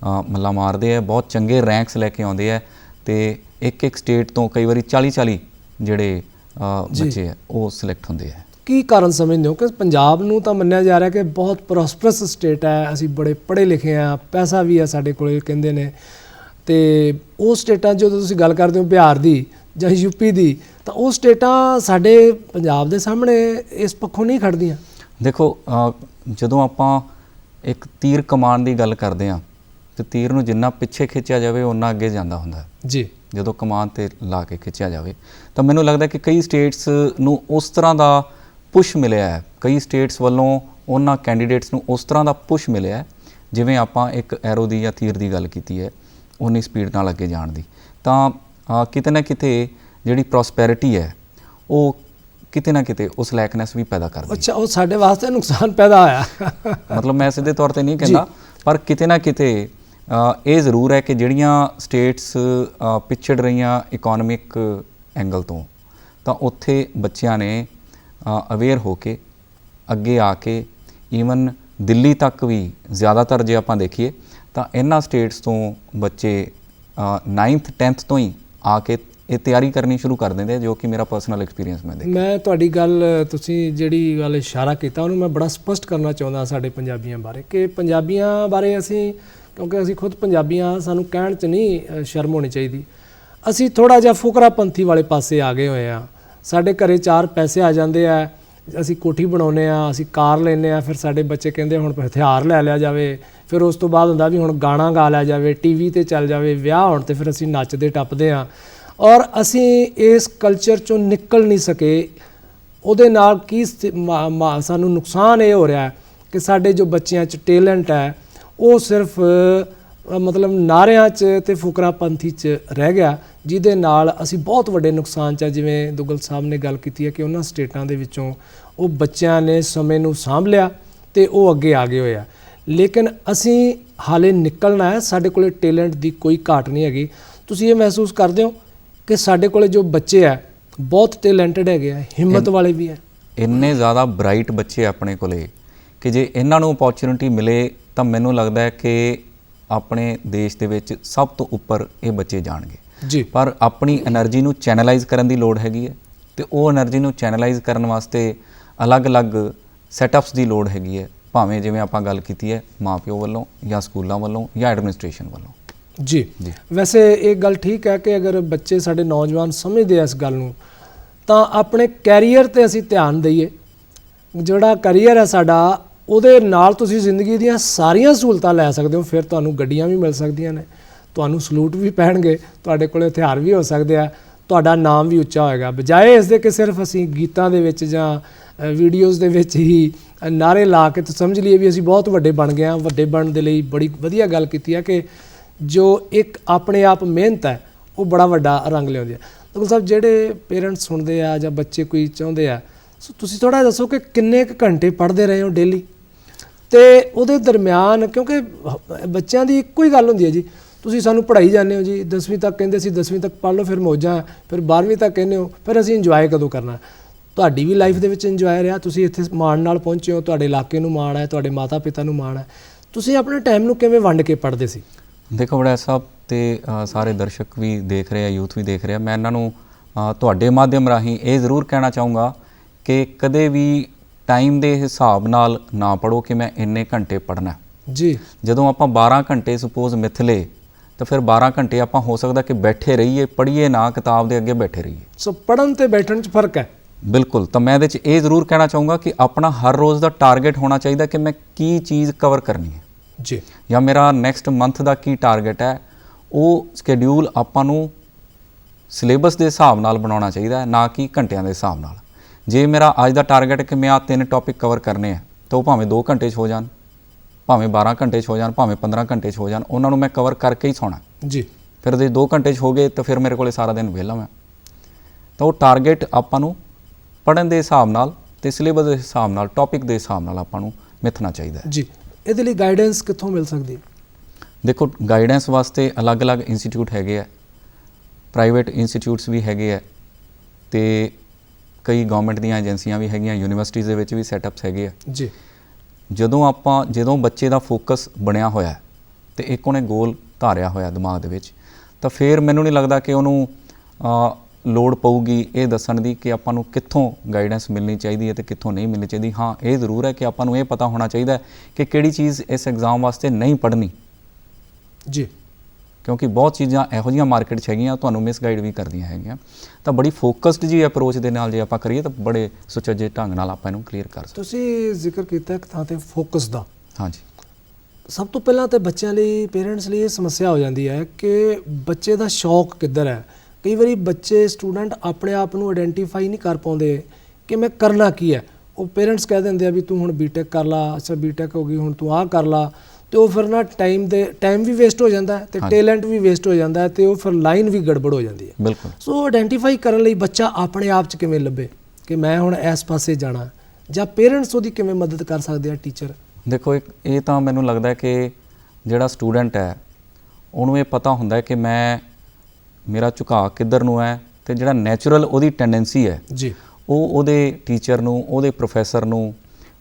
ਮੱਲਾ ਮਾਰਦੇ ਹੈ, ਬਹੁਤ ਚੰਗੇ ਰੈਂਕਸ ਲੈ ਕੇ ਆਉਂਦੇ ਹੈ ਅਤੇ ਇੱਕ ਸਟੇਟ ਤੋਂ ਕਈ ਵਾਰੀ 40 ਜਿਹੜੇ ਬੱਚੇ ਹੈ ਉਹ ਸਿਲੈਕਟ ਹੁੰਦੇ ਹੈ। ਕੀ ਕਾਰਨ ਸਮਝਦੇ ਹੋ ਕਿ ਪੰਜਾਬ ਨੂੰ ਤਾਂ ਮੰਨਿਆ ਜਾ ਰਿਹਾ ਕਿ ਬਹੁਤ ਪ੍ਰੋਸਪਰਸ ਸਟੇਟ ਹੈ, ਅਸੀਂ ਬੜੇ ਪੜ੍ਹੇ ਲਿਖੇ ਹਾਂ, ਪੈਸਾ ਵੀ ਹੈ ਸਾਡੇ ਕੋਲ ਕਹਿੰਦੇ ਨੇ, ਅਤੇ ਉਹ ਸਟੇਟਾਂ ਜਦੋਂ ਤੁਸੀਂ ਗੱਲ ਕਰਦੇ ਹੋ ਬਿਹਾਰ ਦੀ ਜਾਂ ਯੂਪੀ ਦੀ, ਤਾਂ ਉਹ ਸਟੇਟਾਂ ਸਾਡੇ ਪੰਜਾਬ ਦੇ ਸਾਹਮਣੇ ਇਸ ਪੱਖੋਂ ਨਹੀਂ ਖੜਦੀਆਂ? ਦੇਖੋ, ਜਦੋਂ ਆਪਾਂ ਇੱਕ ਤੀਰ ਕਮਾਨ ਦੀ ਗੱਲ ਕਰਦੇ ਹਾਂ ਤੇ ਤੀਰ ਨੂੰ ਜਿੰਨਾ ਪਿੱਛੇ ਖਿੱਚਿਆ ਜਾਵੇ ਓਨਾ ਅੱਗੇ ਜਾਂਦਾ ਹੁੰਦਾ ਜੀ। ਜਦੋਂ ਕਮਾਨ 'ਤੇ ਲਾ ਕੇ ਖਿੱਚਿਆ ਜਾਵੇ ਤਾਂ ਮੈਨੂੰ ਲੱਗਦਾ ਕਿ ਕਈ ਸਟੇਟਸ ਨੂੰ ਉਸ ਤਰ੍ਹਾਂ ਦਾ ਪੁਸ਼ ਮਿਲਿਆ ਹੈ, ਕਈ ਸਟੇਟਸ ਵੱਲੋਂ ਉਹਨਾਂ ਕੈਂਡੀਡੇਟਸ ਨੂੰ ਉਸ ਤਰ੍ਹਾਂ ਦਾ ਪੁਸ਼ ਮਿਲਿਆ ਹੈ, ਜਿਵੇਂ ਆਪਾਂ ਇੱਕ ਐਰੋ ਦੀ ਜਾਂ ਤੀਰ ਦੀ ਗੱਲ ਕੀਤੀ ਹੈ, ਉਨੀ ਸਪੀਡ ਨਾਲ ਅੱਗੇ ਜਾਣ ਦੀ। ਤਾਂ ਕਿਤੇ ਨਾ ਕਿਤੇ ਜਿਹੜੀ ਪ੍ਰੋਸਪੈਰਿਟੀ ਹੈ ਉਹ ਕਿਤੇ ਨਾ ਕਿਤੇ ਉਸ ਲੈਕਨੈਸ ਵੀ ਪੈਦਾ ਕਰਦੀ ਹੈ। ਅੱਛਾ, ਉਹ ਸਾਡੇ ਵਾਸਤੇ ਨੁਕਸਾਨ ਪੈਦਾ ਹੋਇਆ? ਮਤਲਬ ਮੈਂ ਸਿੱਧੇ ਤੌਰ 'ਤੇ ਨਹੀਂ ਕਹਿੰਦਾ, ਪਰ ਕਿਤੇ ਨਾ ਕਿਤੇ ਇਹ ਜ਼ਰੂਰ ਹੈ ਕਿ ਜਿਹੜੀਆਂ ਸਟੇਟਸ ਪਿਛੜ ਰਹੀਆਂ ਇਕੋਨਮਿਕ ਐਂਗਲ ਤੋਂ, ਤਾਂ ਉੱਥੇ ਬੱਚਿਆਂ ਨੇ ਅਵੇਅਰ ਹੋ ਕੇ ਅੱਗੇ ਆ ਕੇ ਈਵਨ ਦਿੱਲੀ ਤੱਕ ਵੀ ਜ਼ਿਆਦਾਤਰ ਜੇ ਆਪਾਂ ਦੇਖੀਏ ਤਾਂ ਇਹਨਾਂ ਸਟੇਟਸ ਤੋਂ ਬੱਚੇ 9th 10th ਤੋਂ ਹੀ ਆ ਕੇ ਇਹ ਤਿਆਰੀ ਕਰਨੀ ਸ਼ੁਰੂ ਕਰ ਦਿੰਦੇ, ਜੋ ਕਿ ਮੇਰਾ ਪਰਸਨਲ ਐਕਸਪੀਰੀਅੰਸ ਮੈਂ ਦੇਖਿਆ। ਮੈਂ ਤੁਹਾਡੀ ਗੱਲ, ਤੁਸੀਂ ਜਿਹੜੀ ਗੱਲ ਇਸ਼ਾਰਾ ਕੀਤਾ ਉਹਨੂੰ ਮੈਂ ਬੜਾ ਸਪਸ਼ਟ ਕਰਨਾ ਚਾਹੁੰਦਾ ਸਾਡੇ ਪੰਜਾਬੀਆਂ ਬਾਰੇ, ਕਿ ਪੰਜਾਬੀਆਂ ਬਾਰੇ ਅਸੀਂ, ਕਿਉਂਕਿ ਅਸੀਂ ਖੁਦ ਪੰਜਾਬੀਆਂ, ਸਾਨੂੰ ਕਹਿਣ 'ਚ ਨਹੀਂ ਸ਼ਰਮ ਹੋਣੀ ਚਾਹੀਦੀ, ਅਸੀਂ ਥੋੜ੍ਹਾ ਜਿਹਾ ਫੁਕਰਾਪੰਥੀ ਵਾਲੇ ਪਾਸੇ ਆ ਗਏ ਹੋਏ ਹਾਂ। ਸਾਡੇ ਘਰੇ 4 ਪੈਸੇ ਆ ਜਾਂਦੇ ਆ, ਅਸੀਂ ਕੋਠੀ ਬਣਾਉਂਦੇ ਹਾਂ, ਅਸੀਂ ਕਾਰ ਲੈਂਦੇ ਹਾਂ, ਫਿਰ ਸਾਡੇ ਬੱਚੇ ਕਹਿੰਦੇ ਹੁਣ ਹਥਿਆਰ ਲੈ ਲਿਆ ਜਾਵੇ, ਫਿਰ ਉਸ ਤੋਂ ਬਾਅਦ ਹੁੰਦਾ ਵੀ ਹੁਣ ਗਾਣਾ ਗਾ ਲਿਆ ਜਾਵੇ, TV 'ਤੇ ਚੱਲ ਜਾਵੇ, ਵਿਆਹ ਹੋਣ 'ਤੇ ਫਿਰ ਅਸੀਂ ਨੱਚਦੇ ਟੱਪਦੇ ਹਾਂ, ਔਰ ਅਸੀਂ ਇਸ ਕਲਚਰ 'ਚੋਂ ਨਿਕਲ ਨਹੀਂ ਸਕੇ। ਉਹਦੇ ਨਾਲ ਕੀ ਸਾਨੂੰ ਨੁਕਸਾਨ ਇਹ ਹੋ ਰਿਹਾ ਕਿ ਸਾਡੇ ਜੋ ਬੱਚਿਆਂ 'ਚ ਟੈਲੈਂਟ ਹੈ ਉਹ ਸਿਰਫ ਮਤਲਬ ਨਾਅਰਿਆਂ 'ਚ ਅਤੇ ਫੁਕਰਾਪੰਥੀ 'ਚ ਰਹਿ ਗਿਆ, ਜਿਹਦੇ ਨਾਲ ਅਸੀਂ ਬਹੁਤ ਵੱਡੇ ਨੁਕਸਾਨ 'ਚ, ਜਿਵੇਂ ਦੁੱਗਲ ਸਾਹਿਬ ਨੇ ਗੱਲ ਕੀਤੀ ਹੈ ਕਿ ਉਹਨਾਂ ਸਟੇਟਾਂ ਦੇ ਵਿੱਚੋਂ ਉਹ ਬੱਚਿਆਂ ਨੇ ਸਮੇਂ ਨੂੰ ਸਾਂਭ ਲਿਆ ਅਤੇ ਉਹ ਅੱਗੇ ਆ ਗਏ ਹੋਏ ਆ। ਲੇਕਿਨ ਅਸੀਂ ਹਾਲੇ ਨਿਕਲਣਾ ਹੈ, ਸਾਡੇ ਕੋਲ ਟੈਲੈਂਟ ਦੀ ਕੋਈ ਘਾਟ ਨਹੀਂ ਹੈਗੀ। ਤੁਸੀਂ ਇਹ ਮਹਿਸੂਸ ਕਰਦੇ ਹੋ ਕਿ ਸਾਡੇ ਕੋਲ ਜੋ ਬੱਚੇ ਹੈ ਬਹੁਤ ਟੈਲੈਂਟਡ ਹੈਗੇ ਆ, ਹਿੰਮਤ ਵਾਲੇ ਵੀ ਹੈ, ਇੰਨੇ ਜ਼ਿਆਦਾ ਬ੍ਰਾਈਟ ਬੱਚੇ ਆਪਣੇ ਕੋਲੇ ਕਿ ਜੇ ਇਹਨਾਂ ਨੂੰ ਅਪੋਰਚੁਨਿਟੀ ਮਿਲੇ ਤਾਂ ਮੈਨੂੰ ਲੱਗਦਾ ਹੈ ਕਿ ਆਪਣੇ ਦੇਸ਼ ਦੇ ਵਿੱਚ ਸਭ ਤੋਂ ਉੱਪਰ ਇਹ ਬੱਚੇ ਜਾਣਗੇ ਜੀ। ਪਰ ਆਪਣੀ ਐਨਰਜੀ ਨੂੰ ਚੈਨਲਾਈਜ਼ ਕਰਨ ਦੀ ਲੋੜ ਹੈਗੀ ਹੈ, ਅਤੇ ਉਹ ਐਨਰਜੀ ਨੂੰ ਚੈਨਲਾਈਜ਼ ਕਰਨ ਵਾਸਤੇ ਅਲੱਗ-ਅਲੱਗ ਸੈਟਅਪਸ ਦੀ ਲੋੜ ਹੈਗੀ ਹੈ, ਭਾਵੇਂ ਜਿਵੇਂ ਆਪਾਂ ਗੱਲ ਕੀਤੀ ਹੈ ਮਾਂ-ਪਿਓ ਵੱਲੋਂ ਜਾਂ ਸਕੂਲਾਂ ਵੱਲੋਂ ਜਾਂ ਐਡਮਿਨਿਸਟ੍ਰੇਸ਼ਨ ਵੱਲੋਂ। ਜੀ। ਵੈਸੇ ਇਹ ਗੱਲ ਠੀਕ ਹੈ ਕਿ ਅਗਰ ਬੱਚੇ ਸਾਡੇ ਨੌਜਵਾਨ ਸਮਝਦੇ ਆ ਇਸ ਗੱਲ ਨੂੰ, ਤਾਂ ਆਪਣੇ ਕੈਰੀਅਰ 'ਤੇ ਅਸੀਂ ਧਿਆਨ ਦਈਏ। ਜਿਹੜਾ ਕੈਰੀਅਰ ਹੈ ਸਾਡਾ, ਉਹਦੇ ਨਾਲ ਤੁਸੀਂ ਜ਼ਿੰਦਗੀ ਦੀਆਂ ਸਾਰੀਆਂ ਸਹੂਲਤਾਂ ਲੈ ਸਕਦੇ ਹੋ। ਫਿਰ ਤੁਹਾਨੂੰ ਗੱਡੀਆਂ ਵੀ ਮਿਲ ਸਕਦੀਆਂ ਨੇ, ਤੁਹਾਨੂੰ ਸਲੂਟ ਵੀ ਪੈਣਗੇ, ਤੁਹਾਡੇ ਕੋਲ ਹਥਿਆਰ ਵੀ ਹੋ ਸਕਦੇ ਆ, ਤੁਹਾਡਾ ਨਾਮ ਵੀ ਉੱਚਾ ਹੋਏਗਾ, ਬਜਾਏ ਇਸ ਦੇ ਕਿ ਸਿਰਫ ਅਸੀਂ ਗੀਤਾਂ ਦੇ ਵਿੱਚ ਜਾਂ ਵੀਡੀਓਜ਼ ਦੇ ਵਿੱਚ ਹੀ ਨਾਅਰੇ ਲਾ ਕੇ ਤਾਂ ਸਮਝ ਲਈਏ ਵੀ ਅਸੀਂ ਬਹੁਤ ਵੱਡੇ ਬਣ ਗਏ ਹਾਂ। ਵੱਡੇ ਬਣਨ ਦੇ ਲਈ ਬੜੀ ਵਧੀਆ ਗੱਲ ਕੀਤੀ ਹੈ ਕਿ ਜੋ ਇੱਕ ਆਪਣੇ ਆਪ ਮਿਹਨਤ ਹੈ ਉਹ ਬੜਾ ਵੱਡਾ ਰੰਗ ਲਿਆਉਂਦੀ ਹੈ। ਦੁੱਗਲ ਸਾਹਿਬ, ਜਿਹੜੇ ਪੇਰੈਂਟਸ ਸੁਣਦੇ ਆ ਜਾਂ ਬੱਚੇ ਕੋਈ ਚਾਹੁੰਦੇ ਆ, ਸੋ ਤੁਸੀਂ ਥੋੜ੍ਹਾ ਦੱਸੋ ਕਿ ਕਿੰਨੇ ਕੁ ਘੰਟੇ ਪੜ੍ਹਦੇ ਰਹੇ ਹੋ ਡੇਲੀ, ਅਤੇ ਉਹਦੇ ਦਰਮਿਆਨ, ਕਿਉਂਕਿ ਬੱਚਿਆਂ ਦੀ ਇੱਕੋ ਹੀ ਗੱਲ ਹੁੰਦੀ ਹੈ ਜੀ, ਤੁਸੀਂ ਸਾਨੂੰ ਪੜ੍ਹਾਈ ਜਾਂਦੇ ਹੋ ਜੀ, 10ਵੀਂ ਤੱਕ ਕਹਿੰਦੇ ਸੀ 10ਵੀਂ ਤੱਕ ਪੜ੍ਹ ਲਓ, ਫਿਰ ਮੌਜਾਂ, ਫਿਰ 12ਵੀਂ ਤੱਕ ਕਹਿੰਦੇ ਹੋ, ਫਿਰ ਅਸੀਂ ਇੰਜੋਏ ਕਦੋਂ ਕਰਨਾ? ਤੁਹਾਡੀ ਵੀ ਲਾਈਫ ਦੇ ਵਿੱਚ ਇੰਜੋਏ ਰਿਹਾ, ਤੁਸੀਂ ਇੱਥੇ ਮਾਣ ਨਾਲ ਪਹੁੰਚੇ ਹੋ, ਤੁਹਾਡੇ ਇਲਾਕੇ ਨੂੰ ਮਾਣ ਹੈ, ਤੁਹਾਡੇ ਮਾਤਾ ਪਿਤਾ ਨੂੰ ਮਾਣ ਹੈ, ਤੁਸੀਂ ਆਪਣੇ ਟਾਈਮ ਨੂੰ ਕਿਵੇਂ ਵੰਡ ਕੇ ਪੜ੍ਹਦੇ ਸੀ? ਦੇਖੋ ਵੜੈਚ ਸਾਹਿਬ ਅਤੇ ਸਾਰੇ ਦਰਸ਼ਕ ਵੀ ਦੇਖ ਰਹੇ ਆ, ਯੂਥ ਵੀ ਦੇਖ ਰਿਹਾ, ਮੈਂ ਇਹਨਾਂ ਨੂੰ ਤੁਹਾਡੇ ਮਾਧਿਅਮ ਰਾਹੀਂ ਇਹ ਜ਼ਰੂਰ ਕਹਿਣਾ ਚਾਹੂੰਗਾ ਕਿ ਕਦੇ ਵੀ ਟਾਈਮ ਦੇ ਹਿਸਾਬ ਨਾਲ ਨਾ ਪੜ੍ਹੋ ਕਿ ਮੈਂ ਇੰਨੇ ਘੰਟੇ ਪੜ੍ਹਨਾ ਜੀ। ਜਦੋਂ ਆਪਾਂ 12 ਘੰਟੇ ਸਪੋਜ਼ ਮਿਥ ਲਏ ਤਾਂ ਫਿਰ 12 ਘੰਟੇ ਆਪਾਂ ਹੋ ਸਕਦਾ ਕਿ ਬੈਠੇ ਰਹੀਏ, ਪੜ੍ਹੀਏ ਨਾ, ਕਿਤਾਬ ਦੇ ਅੱਗੇ ਬੈਠੇ ਰਹੀਏ। ਸੋ ਪੜ੍ਹਨ ਅਤੇ ਬੈਠਣ 'ਚ ਫਰਕ ਹੈ। ਬਿਲਕੁਲ। ਤਾਂ ਮੈਂ ਇਹਦੇ 'ਚ ਇਹ ਜ਼ਰੂਰ ਕਹਿਣਾ ਚਾਹੂੰਗਾ ਕਿ ਆਪਣਾ ਹਰ ਰੋਜ਼ ਦਾ ਟਾਰਗੇਟ ਹੋਣਾ ਚਾਹੀਦਾ ਕਿ ਮੈਂ ਕੀ ਚੀਜ਼ ਕਵਰ ਕਰਨੀ ਹੈ ਜੀ, ਜਾਂ ਮੇਰਾ ਨੈਕਸਟ ਮੰਥ ਦਾ ਕੀ ਟਾਰਗੇਟ ਹੈ। ਉਹ ਸਕੇਡਿਊਲ ਆਪਾਂ ਨੂੰ ਸਿਲੇਬਸ ਦੇ ਹਿਸਾਬ ਨਾਲ ਬਣਾਉਣਾ ਚਾਹੀਦਾ ਹੈ, ਨਾ ਕਿ ਘੰਟਿਆਂ ਦੇ ਹਿਸਾਬ ਨਾਲ। ਜੇ ਮੇਰਾ ਅੱਜ ਦਾ ਟਾਰਗੇਟ ਹੈ ਕਿ ਮੈਂ ਆਹ 3 ਟੌਪਿਕ ਕਵਰ ਕਰਨੇ ਆ ਤਾਂ ਉਹ ਭਾਵੇਂ 2 ਘੰਟੇ 'ਚ ਹੋ ਜਾਣ, ਭਾਵੇਂ 12 ਘੰਟੇ 'ਚ ਹੋ ਜਾਣ, ਭਾਵੇਂ 15 ਘੰਟੇ 'ਚ ਹੋ ਜਾਣ, ਉਹਨਾਂ ਨੂੰ ਮੈਂ ਕਵਰ ਕਰਕੇ ਹੀ ਸੌਣਾ ਜੀ। ਫਿਰ ਜੇ 2 ਘੰਟੇ 'ਚ ਹੋ ਗਏ ਤਾਂ ਫਿਰ ਮੇਰੇ ਕੋਲ ਸਾਰਾ ਦਿਨ ਵਿਹਲਾ ਮੈਂ। ਤਾਂ ਉਹ ਟਾਰਗੇਟ ਆਪਾਂ ਨੂੰ ਪੜ੍ਹਨ ਦੇ ਹਿਸਾਬ ਨਾਲ ਅਤੇ ਸਿਲੇਬਸ ਦੇ ਹਿਸਾਬ ਨਾਲ, ਟੌਪਿਕ ਦੇ ਹਿਸਾਬ ਨਾਲ ਆਪਾਂ ਨੂੰ ਮਿੱਥਣਾ ਚਾਹੀਦਾ ਹੈ। ਜੀ, ਇਹਦੇ ਲਈ ਗਾਈਡੈਂਸ ਕਿੱਥੋਂ ਮਿਲ ਸਕਦੀ ਹੈ? ਦੇਖੋ, ਗਾਈਡੈਂਸ ਵਾਸਤੇ ਅਲੱਗ-ਅਲੱਗ ਇੰਸਟੀਚਿਊਟ ਹੈਗੇ ਆ, ਪ੍ਰਾਈਵੇਟ ਇੰਸਟੀਚਿਊਟਸ ਵੀ ਹੈਗੇ ਆ ਅਤੇ ਕਈ ਗੌਰਮੈਂਟ ਦੀਆਂ ਏਜੰਸੀਆਂ ਵੀ ਹੈਗੀਆਂ, ਯੂਨੀਵਰਸਿਟੀਜ਼ ਦੇ ਵਿੱਚ ਵੀ ਸੈਟਅਪਸ ਹੈਗੇ ਆ। ਜੀ। ਜਦੋਂ ਬੱਚੇ ਦਾ ਫੋਕਸ ਬਣਿਆ ਹੋਇਆ ਅਤੇ ਇੱਕ ਉਹਨੇ ਗੋਲ ਧਾਰਿਆ ਹੋਇਆ ਦਿਮਾਗ ਦੇ ਵਿੱਚ, ਤਾਂ ਫਿਰ ਮੈਨੂੰ ਨਹੀਂ ਲੱਗਦਾ ਕਿ ਉਹਨੂੰ ਲੋੜ ਪਊਗੀ ਇਹ ਦੱਸਣ ਦੀ ਕਿ ਆਪਾਂ ਨੂੰ ਕਿੱਥੋਂ ਗਾਈਡੈਂਸ ਮਿਲਣੀ ਚਾਹੀਦੀ ਹੈ ਅਤੇ ਕਿੱਥੋਂ ਨਹੀਂ ਮਿਲਣੀ ਚਾਹੀਦੀ। ਹਾਂ, ਇਹ ਜ਼ਰੂਰ ਹੈ ਕਿ ਆਪਾਂ ਨੂੰ ਇਹ ਪਤਾ ਹੋਣਾ ਚਾਹੀਦਾ ਹੈ ਕਿ ਕਿਹੜੀ ਚੀਜ਼ ਇਸ ਐਗਜ਼ਾਮ ਵਾਸਤੇ ਨਹੀਂ ਪੜ੍ਹਨੀ। ਜੀ। ਕਿਉਂਕਿ ਬਹੁਤ ਚੀਜ਼ਾਂ ਇਹੋ ਜਿਹੀਆਂ ਮਾਰਕੀਟ 'ਚ ਹੈਗੀਆਂ ਤੁਹਾਨੂੰ ਮਿਸਗਾਈਡ ਵੀ ਕਰਦੀਆਂ ਹੈਗੀਆਂ। ਤਾਂ ਬੜੀ ਫੋਕਸਡ ਜੀ ਅਪਰੋਚ ਦੇ ਨਾਲ ਜੇ ਆਪਾਂ ਕਰੀਏ ਤਾਂ ਬੜੇ ਸੁਚੱਜੇ ਢੰਗ ਨਾਲ ਆਪਾਂ ਇਹਨੂੰ ਕਲੀਅਰ ਕਰ ਸਕਦੇ। ਤੁਸੀਂ ਜ਼ਿਕਰ ਕੀਤਾ ਇੱਕ ਥਾਂ 'ਤੇ ਫੋਕਸ ਦਾ। ਹਾਂਜੀ। ਸਭ ਤੋਂ ਪਹਿਲਾਂ ਤਾਂ ਬੱਚਿਆਂ ਲਈ, ਪੇਰੈਂਟਸ ਲਈ ਇਹ ਸਮੱਸਿਆ ਹੋ ਜਾਂਦੀ ਹੈ ਕਿ ਬੱਚੇ ਦਾ ਸ਼ੌਕ ਕਿੱਧਰ ਹੈ। ਕਈ ਵਾਰੀ ਬੱਚੇ, ਸਟੂਡੈਂਟ ਆਪਣੇ ਆਪ ਨੂੰ ਆਇਡੈਂਟੀਫਾਈ ਨਹੀਂ ਕਰ ਪਾਉਂਦੇ ਕਿ ਮੈਂ ਕਰਨਾ ਕੀ ਹੈ। ਉਹ ਪੇਰੈਂਟਸ ਕਹਿ ਦਿੰਦੇ ਆ ਵੀ ਤੂੰ ਹੁਣ ਬੀਟੈਕ ਕਰ ਲਾ, ਅੱਛਾ ਬੀਟੈਕ ਹੋ ਗਈ ਹੁਣ ਤੂੰ ਆਹ ਕਰ ਲਾ, ਅਤੇ ਉਹ ਫਿਰ ਨਾ ਟਾਈਮ ਵੀ ਵੇਸਟ ਹੋ ਜਾਂਦਾ ਅਤੇ ਟੈਲੈਂਟ ਵੀ ਵੇਸਟ ਹੋ ਜਾਂਦਾ ਅਤੇ ਉਹ ਫਿਰ ਲਾਈਨ ਵੀ ਗੜਬੜ ਹੋ ਜਾਂਦੀ ਹੈ। ਬਿਲਕੁਲ। ਸੋ ਆਇਡੈਂਟੀਫਾਈ ਕਰਨ ਲਈ ਬੱਚਾ ਆਪਣੇ ਆਪ 'ਚ ਕਿਵੇਂ ਲੱਭੇ ਕਿ ਮੈਂ ਹੁਣ ਇਸ ਪਾਸੇ ਜਾਣਾ, ਜਾਂ ਪੇਰੈਂਟਸ ਉਹਦੀ ਕਿਵੇਂ ਮਦਦ ਕਰ ਸਕਦੇ ਆ, ਟੀਚਰ? ਦੇਖੋ, ਇਹ ਤਾਂ ਮੈਨੂੰ ਲੱਗਦਾ ਕਿ ਜਿਹੜਾ ਸਟੂਡੈਂਟ ਹੈ ਉਹਨੂੰ ਇਹ ਪਤਾ ਹੁੰਦਾ ਕਿ ਮੇਰਾ ਝੁਕਾਅ ਕਿੱਧਰ ਨੂੰ ਹੈ, ਅਤੇ ਜਿਹੜਾ ਨੈਚੁਰਲ ਉਹਦੀ ਟੈਂਡੈਂਸੀ ਹੈ ਜੀ, ਉਹ ਉਹਦੇ ਟੀਚਰ ਨੂੰ, ਉਹਦੇ ਪ੍ਰੋਫੈਸਰ ਨੂੰ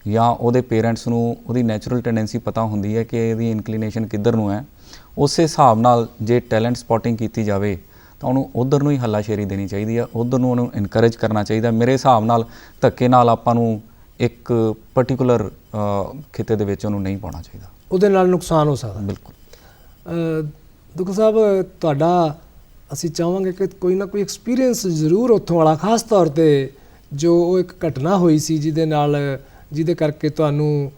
ਜਾਂ ਉਹਦੇ ਪੇਰੈਂਟਸ ਨੂੰ ਉਹਦੀ ਨੈਚੁਰਲ ਟੈਂਡੈਂਸੀ ਪਤਾ ਹੁੰਦੀ ਹੈ ਕਿ ਇਹਦੀ ਇਨਕਲੀਨੇਸ਼ਨ ਕਿੱਧਰ ਨੂੰ ਹੈ। ਉਸੇ ਹਿਸਾਬ ਨਾਲ ਜੇ ਟੈਲੈਂਟ ਸਪੋਟਿੰਗ ਕੀਤੀ ਜਾਵੇ ਤਾਂ ਉਹਨੂੰ ਉੱਧਰ ਨੂੰ ਹੀ ਹੱਲਾਸ਼ੇਰੀ ਦੇਣੀ ਚਾਹੀਦੀ ਹੈ, ਉੱਧਰ ਨੂੰ ਉਹਨੂੰ ਇਨਕਰੇਜ ਕਰਨਾ ਚਾਹੀਦਾ। ਮੇਰੇ ਹਿਸਾਬ ਨਾਲ ਧੱਕੇ ਨਾਲ ਆਪਾਂ ਨੂੰ ਇੱਕ ਪਰਟੀਕੂਲਰ ਖਿੱਤੇ ਦੇ ਵਿੱਚ ਉਹਨੂੰ ਨਹੀਂ ਪਾਉਣਾ ਚਾਹੀਦਾ, ਉਹਦੇ ਨਾਲ ਨੁਕਸਾਨ ਹੋ ਸਕਦਾ। ਬਿਲਕੁਲ। ਦੁੱਗਲ ਸਾਹਿਬ, ਤੁਹਾਡਾ ਅਸੀਂ ਚਾਹਾਂਗੇ ਕਿ ਕੋਈ ਨਾ ਕੋਈ ਐਕਸਪੀਰੀਅੰਸ ਜ਼ਰੂਰ ਉੱਥੋਂ ਵਾਲਾ, ਖਾਸ ਤੌਰ 'ਤੇ ਜੋ ਉਹ ਇੱਕ ਘਟਨਾ ਹੋਈ ਸੀ ਜਿਹਦੇ ਕਰਕੇ ਤੁਹਾਨੂੰ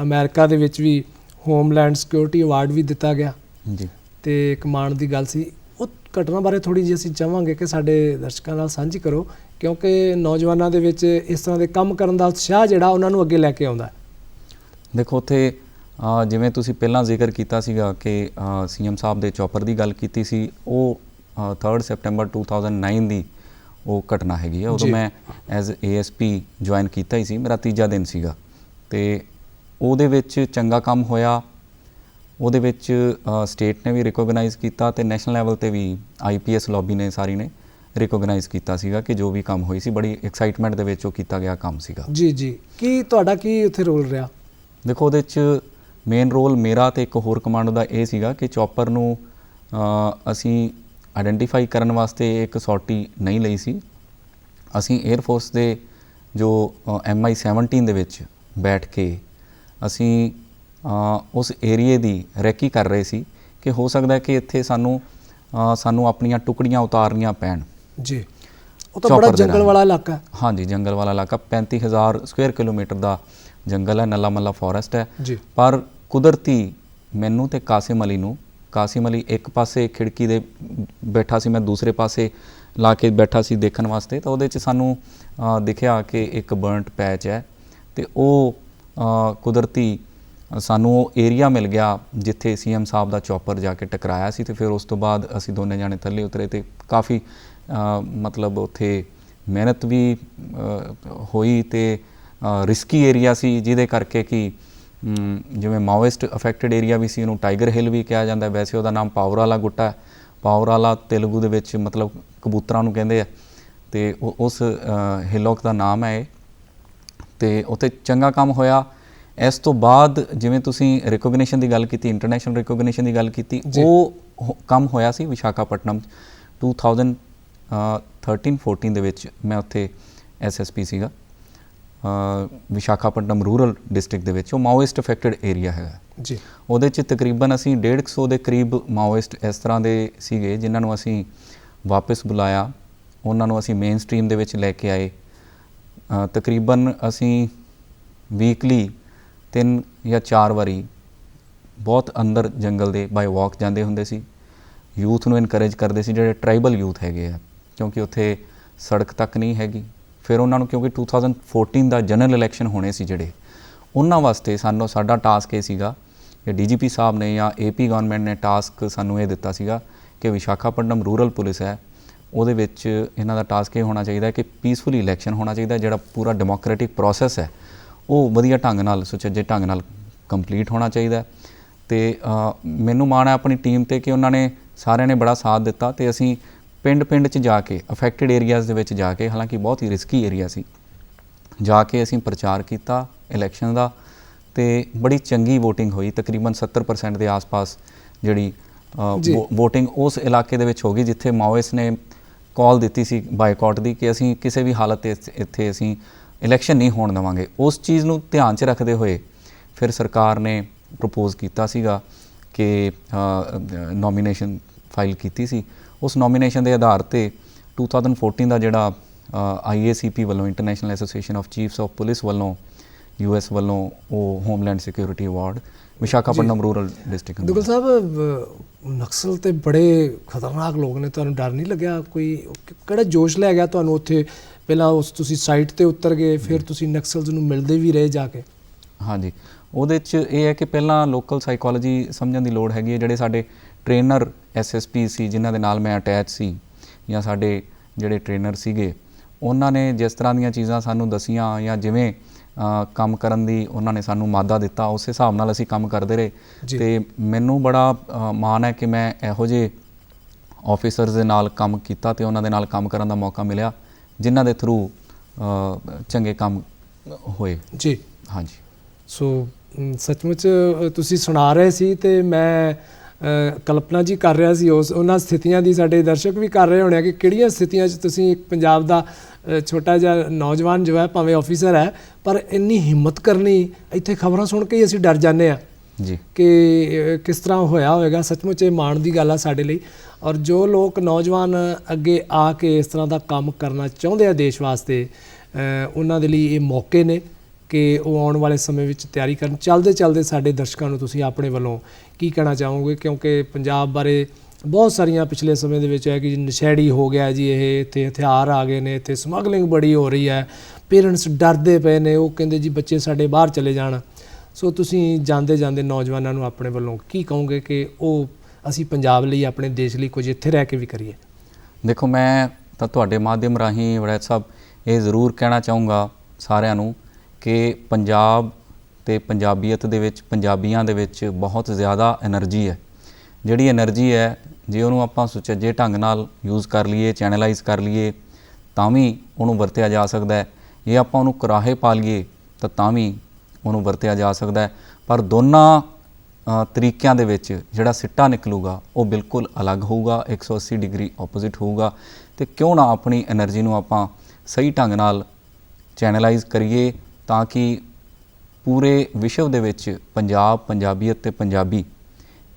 ਅਮਰੀਕਾ ਦੇ ਵਿੱਚ ਵੀ ਹੋਮਲੈਂਡ ਸਿਕਿਉਰਿਟੀ ਅਵਾਰਡ ਵੀ ਦਿੱਤਾ ਗਿਆ ਜੀ, ਅਤੇ ਕਮਾਂਡ ਦੀ ਗੱਲ ਸੀ। ਉਹ ਘਟਨਾ ਬਾਰੇ ਥੋੜ੍ਹੀ ਜਿਹੀ ਅਸੀਂ ਚਾਹਾਂਗੇ ਕਿ ਸਾਡੇ ਦਰਸ਼ਕਾਂ ਨਾਲ ਸਾਂਝੀ ਕਰੋ, ਕਿਉਂਕਿ ਨੌਜਵਾਨਾਂ ਦੇ ਵਿੱਚ ਇਸ ਤਰ੍ਹਾਂ ਦੇ ਕੰਮ ਕਰਨ ਦਾ ਉਤਸ਼ਾਹ ਜਿਹੜਾ ਉਹਨਾਂ ਨੂੰ ਅੱਗੇ ਲੈ ਕੇ ਆਉਂਦਾ। ਦੇਖੋ, ਉੱਥੇ ਜਿਵੇਂ ਤੁਸੀਂ ਪਹਿਲਾਂ ਜ਼ਿਕਰ ਕੀਤਾ ਸੀਗਾ ਕਿ CM ਸਾਹਿਬ ਦੇ ਚੌਪਰ ਦੀ ਗੱਲ ਕੀਤੀ ਸੀ, ਉਹ 3 ਸੈਪਟੈਂਬਰ 2009 ਦੀ ਉਹ ਘਟਨਾ ਹੈਗੀ ਆ। ਉਦੋਂ ਮੈਂ ਐਜ਼ ASP ਜੁਆਇਨ ਕੀਤਾ ਹੀ ਸੀ, ਮੇਰਾ 3ਜਾ ਦਿਨ ਸੀਗਾ, ਅਤੇ ਉਹਦੇ ਵਿੱਚ ਚੰਗਾ ਕੰਮ ਹੋਇਆ। ਉਹਦੇ ਵਿੱਚ ਸਟੇਟ ਨੇ ਵੀ ਰਿਕੋਗਨਾਈਜ਼ ਕੀਤਾ ਅਤੇ ਨੈਸ਼ਨਲ ਲੈਵਲ 'ਤੇ ਵੀ IPS ਲੌਬੀ ਨੇ ਸਾਰੀ ਨੇ ਰਿਕੋਗਨਾਈਜ਼ ਕੀਤਾ ਸੀਗਾ ਕਿ ਜੋ ਵੀ ਕੰਮ ਹੋਈ ਸੀ ਬੜੀ ਐਕਸਾਈਟਮੈਂਟ ਦੇ ਵਿੱਚ ਉਹ ਕੀਤਾ ਗਿਆ ਕੰਮ ਸੀਗਾ। ਜੀ ਜੀ। ਤੁਹਾਡਾ ਕੀ ਉੱਥੇ ਰੋਲ ਰਿਹਾ? ਦੇਖੋ, ਉਹਦੇ 'ਚ ਮੇਨ ਰੋਲ ਮੇਰਾ ਅਤੇ ਇੱਕ ਹੋਰ ਕਮਾਂਡੋ ਦਾ ਇਹ ਸੀਗਾ ਕਿ ਚੌਪਰ ਨੂੰ ਅਸੀਂ ਆਇਡੈਂਟੀਫਾਈ ਕਰਨ ਵਾਸਤੇ ਇੱਕ ਸੌਟੀ ਨਹੀਂ ਲਈ ਸੀ। ਅਸੀਂ 에ਅਰਫੋਰਸ ਦੇ ਜੋ MI-17 ਦੇ ਵਿੱਚ ਬੈਠ ਕੇ ਅਸੀਂ ਉਸ ਏਰੀਏ ਦੀ ਰੈਕੀ ਕਰ ਰਹੇ ਸੀ ਕਿ ਹੋ ਸਕਦਾ ਕਿ ਇੱਥੇ ਸਾਨੂੰ ਆਪਣੀਆਂ ਟੁਕੜੀਆਂ ਉਤਾਰਨੀਆਂ ਪੈਣ। ਜੀ, ਉਹ ਤਾਂ ਬੜਾ ਜੰਗਲ ਵਾਲਾ ਇਲਾਕਾ। ਹਾਂਜੀ, ਜੰਗਲ ਵਾਲਾ ਇਲਾਕਾ, 35,000 ਸਕੁਅਰ ਕਿਲੋਮੀਟਰ ਦਾ ਜੰਗਲ ਹੈ, ਨੱਲਾ ਮੱਲਾ ਫੋਰੈਸਟ ਹੈ ਜੀ। ਪਰ ਕੁਦਰਤੀ ਮੈਨੂੰ ਤੇ ਕਾਸਿਮ ਅਲੀ ਇੱਕ ਪਾਸੇ ਖਿੜਕੀ ਦੇ ਬੈਠਾ ਸੀ, ਮੈਂ ਦੂਸਰੇ ਪਾਸੇ ਲਾ ਕੇ ਬੈਠਾ ਸੀ ਦੇਖਣ ਵਾਸਤੇ, ਤਾਂ ਉਹਦੇ 'ਚ ਸਾਨੂੰ ਦਿਖਿਆ ਕਿ ਇੱਕ ਬਰਨਟ ਪੈਚ ਹੈ, ਅਤੇ ਉਹ ਕੁਦਰਤੀ ਸਾਨੂੰ ਉਹ ਏਰੀਆ ਮਿਲ ਗਿਆ ਜਿੱਥੇ CM ਸਾਹਿਬ ਦਾ ਚੌਪਰ ਜਾ ਕੇ ਟਕਰਾਇਆ ਸੀ। ਅਤੇ ਫਿਰ ਉਸ ਤੋਂ ਬਾਅਦ ਅਸੀਂ ਦੋਨੇ ਜਾਣੇ ਥੱਲੇ ਉਤਰੇ ਅਤੇ ਕਾਫੀ ਮਤਲਬ ਉੱਥੇ ਮਿਹਨਤ ਵੀ ਹੋਈ ਅਤੇ ਰਿਸਕੀ ਏਰੀਆ ਸੀ, ਜਿਹਦੇ ਕਰਕੇ ਕਿ ਜਿਵੇਂ ਮਾਓਇਸਟ ਅਫੈਕਟਡ ਏਰੀਆ ਵੀ ਸੀ, ਉਹਨੂੰ ਟਾਈਗਰ ਹਿੱਲ ਵੀ ਕਿਹਾ ਜਾਂਦਾ। ਵੈਸੇ ਉਹਦਾ ਨਾਮ ਪਾਵਰਾਲਾ ਗੁੱਟਾ, ਪਾਵਰਾਲਾ ਤੇਲਗੂ ਦੇ ਵਿੱਚ ਮਤਲਬ ਕਬੂਤਰਾਂ ਨੂੰ ਕਹਿੰਦੇ ਆ, ਅਤੇ ਉਸ ਹਿਲੋਕ ਦਾ ਨਾਮ ਹੈ ਇਹ। ਅਤੇ ਉੱਥੇ ਚੰਗਾ ਕੰਮ ਹੋਇਆ। ਇਸ ਤੋਂ ਬਾਅਦ ਜਿਵੇਂ ਤੁਸੀਂ ਰਿਕੋਗਨੀਸ਼ਨ ਦੀ ਗੱਲ ਕੀਤੀ, ਇੰਟਰਨੈਸ਼ਨਲ ਰਿਕੋਗਨੀਸ਼ਨ ਦੀ ਗੱਲ ਕੀਤੀ, ਉਹ ਕੰਮ ਹੋਇਆ ਸੀ ਵਿਸ਼ਾਖਾਪਟਨਮ 2013-14 ਦੇ ਵਿੱਚ। ਮੈਂ ਉੱਥੇ SSP ਸੀਗਾ ਵਿਸ਼ਾਖਾਪਟਨਮ ਰੂਰਲ ਡਿਸਟ੍ਰਿਕਟ ਦੇ ਵਿੱਚ। ਉਹ ਮਾਓਇਸਟ ਅਫੈਕਟਡ ਏਰੀਆ ਹੈਗਾ ਜੀ। ਉਹਦੇ 'ਚ ਤਕਰੀਬਨ ਅਸੀਂ 150 ਦੇ ਕਰੀਬ ਮਾਓਇਸਟ ਇਸ ਤਰ੍ਹਾਂ ਦੇ ਸੀਗੇ ਜਿਨ੍ਹਾਂ ਨੂੰ ਅਸੀਂ ਵਾਪਸ ਬੁਲਾਇਆ, ਉਹਨਾਂ ਨੂੰ ਅਸੀਂ ਮੇਨ ਸਟਰੀਮ ਦੇ ਵਿੱਚ ਲੈ ਕੇ ਆਏ। ਤਕਰੀਬਨ ਅਸੀਂ ਵੀਕਲੀ 3 ਜਾਂ 4 ਵਾਰੀ ਬਹੁਤ ਅੰਦਰ ਜੰਗਲ ਦੇ ਬਾਈ ਵਾਕ ਜਾਂਦੇ ਹੁੰਦੇ ਸੀ। ਯੂਥ ਨੂੰ ਇਨਕਰੇਜ ਕਰਦੇ ਸੀ, ਜਿਹੜੇ ਟਰਾਈਬਲ ਯੂਥ ਹੈਗੇ ਆ, ਕਿਉਂਕਿ ਉੱਥੇ ਸੜਕ ਤੱਕ ਨਹੀਂ ਹੈਗੀ। ਫਿਰ ਉਹਨਾਂ ਨੂੰ, ਕਿਉਂਕਿ 2014 ਦਾ ਜਨਰਲ ਇਲੈਕਸ਼ਨ ਹੋਣੇ ਸੀ ਜਿਹੜੇ, ਉਹਨਾਂ ਵਾਸਤੇ ਸਾਡਾ ਟਾਸਕ ਇਹ ਸੀਗਾ ਕਿ ਡੀਜੀਪੀ ਸਾਹਿਬ ਨੇ ਜਾਂ ਏਪੀ ਗਵਰਨਮੈਂਟ ਨੇ ਟਾਸਕ ਸਾਨੂੰ ਇਹ ਦਿੱਤਾ ਸੀਗਾ ਕਿ ਵਿਸ਼ਾਖਾਪਟਨਮ ਰੂਰਲ ਪੁਲਿਸ ਹੈ, ਉਹਦੇ ਵਿੱਚ ਇਹਨਾਂ ਦਾ ਟਾਸਕ ਇਹ ਹੋਣਾ ਚਾਹੀਦਾ ਕਿ ਪੀਸਫੁਲੀ ਇਲੈਕਸ਼ਨ ਹੋਣਾ ਚਾਹੀਦਾ, ਜਿਹੜਾ ਪੂਰਾ ਡੈਮੋਕ੍ਰੈਟਿਕ ਪ੍ਰੋਸੈਸ ਹੈ ਉਹ ਵਧੀਆ ਢੰਗ ਨਾਲ, ਸੁਚੱਜੇ ਢੰਗ ਨਾਲ ਕੰਪਲੀਟ ਹੋਣਾ ਚਾਹੀਦਾ। ਅਤੇ ਮੈਨੂੰ ਮਾਣ ਹੈ ਆਪਣੀ ਟੀਮ 'ਤੇ ਕਿ ਉਹਨਾਂ ਨੇ ਸਾਰਿਆਂ ਨੇ ਬੜਾ ਸਾਥ ਦਿੱਤਾ ਅਤੇ ਅਸੀਂ ਪਿੰਡ 'ਚ ਜਾ ਕੇ ਅਫੈਕਟਡ ਏਰੀਆਜ਼ ਦੇ ਵਿੱਚ ਜਾ ਕੇ, ਹਾਲਾਂਕਿ ਬਹੁਤ ਹੀ ਰਿਸਕੀ ਏਰੀਆ ਸੀ, ਜਾ ਕੇ ਅਸੀਂ ਪ੍ਰਚਾਰ ਕੀਤਾ ਇਲੈਕਸ਼ਨ ਦਾ ਅਤੇ ਬੜੀ ਚੰਗੀ ਵੋਟਿੰਗ ਹੋਈ। ਤਕਰੀਬਨ 70% ਦੇ ਆਸ-ਪਾਸ ਜਿਹੜੀ ਵੋਟਿੰਗ ਉਸ ਇਲਾਕੇ ਦੇ ਵਿੱਚ ਹੋ ਗਈ ਜਿੱਥੇ ਮਾਓਇਸਟ ਨੇ ਕਾਲ ਦਿੱਤੀ ਸੀ ਬਾਈਕਾਟ ਦੀ ਕਿ ਅਸੀਂ ਕਿਸੇ ਵੀ ਹਾਲਤ 'ਤੇ ਇੱਥੇ ਅਸੀਂ ਇਲੈਕਸ਼ਨ ਨਹੀਂ ਹੋਣ ਦੇਵਾਂਗੇ। ਉਸ ਚੀਜ਼ ਨੂੰ ਧਿਆਨ 'ਚ ਰੱਖਦੇ ਹੋਏ ਫਿਰ ਸਰਕਾਰ ਨੇ ਪ੍ਰਪੋਜ਼ ਕੀਤਾ ਸੀਗਾ ਕਿ ਨੋਮੀਨੇਸ਼ਨ ਫਾਈਲ ਕੀਤੀ ਸੀ। ਉਸ ਨੋਮੀਨੇਸ਼ਨ ਦੇ ਆਧਾਰ 'ਤੇ 2014 ਦਾ ਜਿਹੜਾ IACP ਵੱਲੋਂ, International Association of Chiefs of Police ਵੱਲੋਂ, US ਵੱਲੋਂ ਉਹ homeland security award Visakhapatnam rural district. Duggal Sahib, Naxal ਤੇ ਬੜੇ ਖਤਰਨਾਕ ਲੋਕ ਨੇ, ਤੁਹਾਨੂੰ ਡਰ ਨਹੀਂ ਲੱਗਿਆ? ਕੋਈ ਕਿਹੜਾ ਜੋਸ਼ ਲੈ ਗਿਆ ਤੁਹਾਨੂੰ ਉੱਥੇ? ਪਹਿਲਾਂ ਤੁਸੀਂ ਸਾਈਟ ਤੇ ਉਤਰ ਗਏ, ਫਿਰ ਤੁਸੀਂ ਨਕਸਲਸ ਨੂੰ ਮਿਲਦੇ ਵੀ ਰਹੇ ਜਾ ਕੇ? ਹਾਂਜੀ, ਉਹਦੇ 'ਚ ਇਹ ਹੈ ਕਿ ਪਹਿਲਾਂ ਲੋਕਲ ਸਾਈਕੋਲੋਜੀ ਸਮਝਣ ਦੀ ਲੋੜ ਹੈਗੀ ਹੈ। ਜਿਹੜੇ ਸਾਡੇ ਟ੍ਰੇਨਰ SSP ਸੀ ਜਿਨ੍ਹਾਂ ਦੇ ਨਾਲ ਮੈਂ ਅਟੈਚ ਸੀ, ਜਾਂ ਸਾਡੇ ਜਿਹੜੇ ਟ੍ਰੇਨਰ ਸੀਗੇ, ਉਹਨਾਂ ਨੇ ਜਿਸ ਤਰ੍ਹਾਂ ਦੀਆਂ ਚੀਜ਼ਾਂ ਸਾਨੂੰ ਦਸੀਆਂ ਜਾਂ ਜਿਵੇਂ ਕੰਮ ਕਰਨ ਦੀ ਉਹਨਾਂ ਨੇ ਸਾਨੂੰ ਮਾਦਾ ਦਿੱਤਾ, ਉਸ ਹਿਸਾਬ ਨਾਲ ਅਸੀਂ ਕੰਮ ਕਰਦੇ ਰਹੇ। ਅਤੇ ਮੈਨੂੰ ਬੜਾ ਮਾਣ ਹੈ ਕਿ ਮੈਂ ਇਹੋ ਜਿਹੇ ਆਫਿਸਰਸ ਦੇ ਨਾਲ ਕੰਮ ਕੀਤਾ ਅਤੇ ਉਹਨਾਂ ਦੇ ਨਾਲ ਕੰਮ ਕਰਨ ਦਾ ਮੌਕਾ ਮਿਲਿਆ ਜਿਨ੍ਹਾਂ ਦੇ ਥਰੂ ਚੰਗੇ ਕੰਮ ਹੋਏ। ਜੀ ਹਾਂਜੀ। ਸੋ ਸੱਚਮੁੱਚ ਤੁਸੀਂ ਸੁਣਾ ਰਹੇ ਸੀ ਅਤੇ ਮੈਂ ਕਲਪਨਾ ਜੀ ਕਰ ਰਿਹਾ ਸੀ ਉਹਨਾਂ ਸਥਿਤੀਆਂ ਦੀ। ਸਾਡੇ ਦਰਸ਼ਕ ਵੀ ਕਰ ਰਹੇ ਹੋਣੇ ਆ ਕਿ ਕਿਹੜੀਆਂ ਸਥਿਤੀਆਂ 'ਚ ਤੁਸੀਂ ਇੱਕ ਪੰਜਾਬ ਦਾ ਛੋਟਾ ਜਿਹਾ ਨੌਜਵਾਨ ਜੋ ਹੈ, ਭਾਵੇਂ ਆਫਿਸਰ ਹੈ, ਪਰ ਇੰਨੀ ਹਿੰਮਤ ਕਰਨੀ। ਇੱਥੇ ਖਬਰਾਂ ਸੁਣ ਕੇ ਹੀ ਅਸੀਂ ਡਰ ਜਾਂਦੇ ਹਾਂ ਜੀ ਕਿ ਕਿਸ ਤਰ੍ਹਾਂ ਹੋਇਆ ਹੋਵੇਗਾ। ਸੱਚਮੁੱਚ ਇਹ ਮਾਣ ਦੀ ਗੱਲ ਆ ਸਾਡੇ ਲਈ। ਔਰ ਜੋ ਲੋਕ ਨੌਜਵਾਨ ਅੱਗੇ ਆ ਕੇ ਇਸ ਤਰ੍ਹਾਂ ਦਾ ਕੰਮ ਕਰਨਾ ਚਾਹੁੰਦੇ ਆ ਦੇਸ਼ ਵਾਸਤੇ, ਉਹਨਾਂ ਦੇ ਲਈ ਇਹ ਮੌਕੇ ਨੇ ਕਿ ਉਹ ਆਉਣ ਵਾਲੇ ਸਮੇਂ ਵਿੱਚ ਤਿਆਰੀ ਕਰਨ। ਚੱਲਦੇ ਸਾਡੇ ਦਰਸ਼ਕਾਂ ਨੂੰ ਤੁਸੀਂ ਆਪਣੇ ਵੱਲੋਂ ਕੀ ਕਹਿਣਾ ਚਾਹੋਗੇ? ਕਿਉਂਕਿ ਪੰਜਾਬ ਬਾਰੇ ਬਹੁਤ ਸਾਰੀਆਂ ਪਿਛਲੇ ਸਮੇਂ ਦੇ ਵਿੱਚ ਹੈ ਕਿ ਨਸ਼ੇੜੀ ਹੋ ਗਿਆ ਜੀ, ਇਹ ਇੱਥੇ ਹਥਿਆਰ ਆ ਗਏ ਨੇ, ਇੱਥੇ ਸਮਗਲਿੰਗ ਬੜੀ ਹੋ ਰਹੀ ਹੈ, ਪੇਰੈਂਟਸ ਡਰਦੇ ਪਏ ਨੇ, ਉਹ ਕਹਿੰਦੇ ਜੀ ਬੱਚੇ ਸਾਡੇ ਬਾਹਰ ਚਲੇ ਜਾਣ। ਸੋ ਤੁਸੀਂ ਜਾਂਦੇ ਨੌਜਵਾਨਾਂ ਨੂੰ ਆਪਣੇ ਵੱਲੋਂ ਕੀ ਕਹੋਗੇ ਕਿ ਉਹ ਅਸੀਂ ਪੰਜਾਬ ਲਈ, ਆਪਣੇ ਦੇਸ਼ ਲਈ ਕੁਝ ਇੱਥੇ ਰਹਿ ਕੇ ਵੀ ਕਰੀਏ? ਦੇਖੋ, ਮੈਂ ਤਾਂ ਤੁਹਾਡੇ ਮਾਧਿਅਮ ਰਾਹੀਂ ਵੜੈਚ ਸਾਹਿਬ ਇਹ ਜ਼ਰੂਰ ਕਹਿਣਾ ਚਾਹੂੰਗਾ ਸਾਰਿਆਂ ਨੂੰ ਕਿ ਪੰਜਾਬ ਅਤੇ ਪੰਜਾਬੀਅਤ ਦੇ ਵਿੱਚ, ਪੰਜਾਬੀਆਂ ਦੇ ਵਿੱਚ ਬਹੁਤ ਜ਼ਿਆਦਾ ਐਨਰਜੀ ਹੈ। ਜਿਹੜੀ ਐਨਰਜੀ ਹੈ, ਜੇ ਉਹਨੂੰ ਆਪਾਂ ਸੁਚੱਜੇ ਢੰਗ ਨਾਲ ਯੂਜ਼ ਕਰ ਲਈਏ, ਚੈਨਲਾਈਜ਼ ਕਰ ਲਈਏ, ਤਾਂ ਵੀ ਉਹਨੂੰ ਵਰਤਿਆ ਜਾ ਸਕਦਾ ਹੈ। ਜੇ ਆਪਾਂ ਉਹਨੂੰ ਕੁਰਾਹੇ ਪਾ ਲਈਏ ਤਾਂ ਵੀ ਉਹਨੂੰ ਵਰਤਿਆ ਜਾ ਸਕਦਾ ਹੈ। ਪਰ ਦੋਨਾਂ ਤਰੀਕਿਆਂ ਦੇ ਵਿੱਚ ਜਿਹੜਾ ਸਿੱਟਾ ਨਿਕਲੂਗਾ ਉਹ ਬਿਲਕੁਲ ਅਲੱਗ ਹੋਊਗਾ, 180 ਡਿਗਰੀ ਆਪੋਜ਼ਿਟ ਹੋਊਗਾ। ਅਤੇ ਕਿਉਂ ਨਾ ਆਪਣੀ ਐਨਰਜੀ ਨੂੰ ਆਪਾਂ ਸਹੀ ਢੰਗ ਨਾਲ ਚੈਨਲਾਈਜ਼ ਕਰੀਏ ਤਾਂ ਕਿ ਪੂਰੇ ਵਿਸ਼ਵ ਦੇ ਵਿੱਚ ਪੰਜਾਬ, ਪੰਜਾਬੀਅਤ ਅਤੇ ਪੰਜਾਬੀ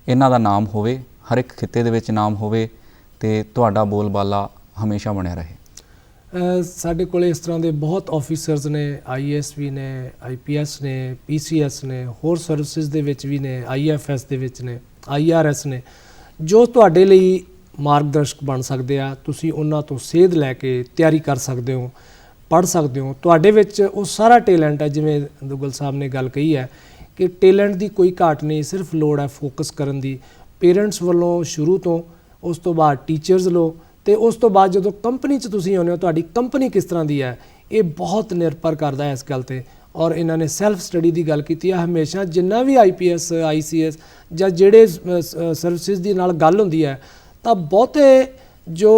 ਇਹਨਾਂ ਦਾ ਨਾਮ ਹੋਵੇ, ਹਰ ਇੱਕ ਖਿੱਤੇ ਦੇ ਵਿੱਚ ਨਾਮ ਹੋਵੇ ਅਤੇ ਤੁਹਾਡਾ ਬੋਲਬਾਲਾ ਹਮੇਸ਼ਾ ਬਣਿਆ ਰਹੇ। ਸਾਡੇ ਕੋਲ ਇਸ ਤਰ੍ਹਾਂ ਦੇ ਬਹੁਤ ਆਫਿਸਰਸ ਨੇ, IAS ਵੀ ਨੇ, IPS ਨੇ, PCS ਨੇ, ਹੋਰ ਸਰਵਿਸਿਜ਼ ਦੇ ਵਿੱਚ ਵੀ ਨੇ, IFS ਦੇ ਵਿੱਚ ਨੇ, IRS ਨੇ, ਜੋ ਤੁਹਾਡੇ ਲਈ ਮਾਰਗਦਰਸ਼ਕ ਬਣ ਸਕਦੇ ਆ। ਤੁਸੀਂ ਉਹਨਾਂ ਤੋਂ ਸੇਧ ਲੈ ਕੇ ਤਿਆਰੀ ਕਰ ਸਕਦੇ ਹੋ, ਪੜ੍ਹ ਸਕਦੇ ਹੋ। ਤੁਹਾਡੇ ਵਿੱਚ ਉਹ ਸਾਰਾ ਟੇਲੈਂਟ ਹੈ। ਜਿਵੇਂ ਦੁਗਲ ਸਾਹਿਬ ਨੇ ਗੱਲ ਕਹੀ ਹੈ ਕਿ ਟੇਲੈਂਟ ਦੀ ਕੋਈ ਘਾਟ ਨਹੀਂ, ਸਿਰਫ ਲੋੜ ਹੈ ਫੋਕਸ ਕਰਨ ਦੀ। ਪੇਰੈਂਟਸ ਵੱਲੋਂ ਸ਼ੁਰੂ ਤੋਂ, ਉਸ ਤੋਂ ਬਾਅਦ ਟੀਚਰਸ ਲਓ, ਅਤੇ ਉਸ ਤੋਂ ਬਾਅਦ ਜਦੋਂ ਕੰਪਨੀ 'ਚ ਤੁਸੀਂ ਆਉਂਦੇ ਹੋ, ਤੁਹਾਡੀ ਕੰਪਨੀ ਕਿਸ ਤਰ੍ਹਾਂ ਦੀ ਹੈ, ਇਹ ਬਹੁਤ ਨਿਰਭਰ ਕਰਦਾ ਹੈ ਇਸ ਗੱਲ 'ਤੇ। ਔਰ ਇਹਨਾਂ ਨੇ ਸੈਲਫ ਸਟੱਡੀ ਦੀ ਗੱਲ ਕੀਤੀ ਹੈ। ਹਮੇਸ਼ਾ ਜਿੰਨਾ ਵੀ IPS, ICS ਜਾਂ ਜਿਹੜੇ ਸਰਵਿਸਿਜ਼ ਦੀ ਨਾਲ ਗੱਲ ਹੁੰਦੀ ਹੈ, ਤਾਂ ਬਹੁਤੇ ਜੋ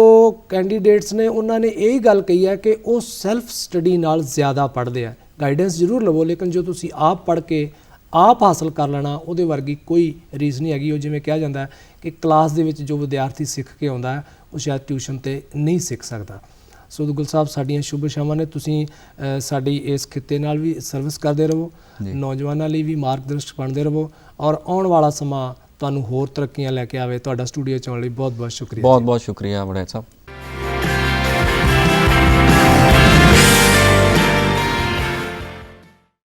ਕੈਂਡੀਡੇਟਸ ਨੇ ਉਹਨਾਂ ਨੇ ਇਹ ਗੱਲ ਕਹੀ ਹੈ ਕਿ ਉਹ ਸੈਲਫ ਸਟੱਡੀ ਨਾਲ ਜ਼ਿਆਦਾ ਪੜ੍ਹਦੇ ਆ। ਗਾਈਡੈਂਸ ਜ਼ਰੂਰ ਲਵੋ, ਲੇਕਿਨ ਜੋ ਤੁਸੀਂ ਆਪ ਪੜ੍ਹ ਕੇ ਆਪ ਹਾਸਲ ਕਰ ਲੈਣਾ, ਉਹਦੇ ਵਰਗੀ ਕੋਈ ਰੀਸ ਨਹੀਂ ਹੈਗੀ। ਉਹ ਜਿਵੇਂ ਕਿਹਾ ਜਾਂਦਾ ਕਿ ਕਲਾਸ ਦੇ ਵਿੱਚ ਜੋ ਵਿਦਿਆਰਥੀ ਸਿੱਖ ਕੇ ਆਉਂਦਾ ਹੈ, ਉਹ ਸ਼ਾਇਦ ਟਿਊਸ਼ਨ 'ਤੇ ਨਹੀਂ ਸਿੱਖ ਸਕਦਾ। ਸੋ ਦੁਗਲ ਸਾਹਿਬ, ਸਾਡੀਆਂ ਸ਼ੁਭ ਇਛਾਵਾਂ ਨੇ। ਤੁਸੀਂ ਸਾਡੀ ਇਸ ਖਿੱਤੇ ਨਾਲ ਵੀ ਸਰਵਿਸ ਕਰਦੇ ਰਹੋ, ਨੌਜਵਾਨਾਂ ਲਈ ਵੀ ਮਾਰਗਦਰਸ਼ਕ ਬਣਦੇ ਰਹੋ, ਔਰ ਆਉਣ ਵਾਲਾ ਸਮਾਂ ਤੁਹਾਨੂੰ ਹੋਰ ਤਰੱਕੀਆਂ ਲੈ ਕੇ ਆਵੇ। ਤੁਹਾਡਾ ਸਟੂਡੀਓ 'ਚ ਆਉਣ ਲਈ ਬਹੁਤ ਬਹੁਤ ਸ਼ੁਕਰੀਆ। ਬਹੁਤ ਬਹੁਤ ਸ਼ੁਕਰੀਆ ਵੜੈਚ ਸਾਹਿਬ।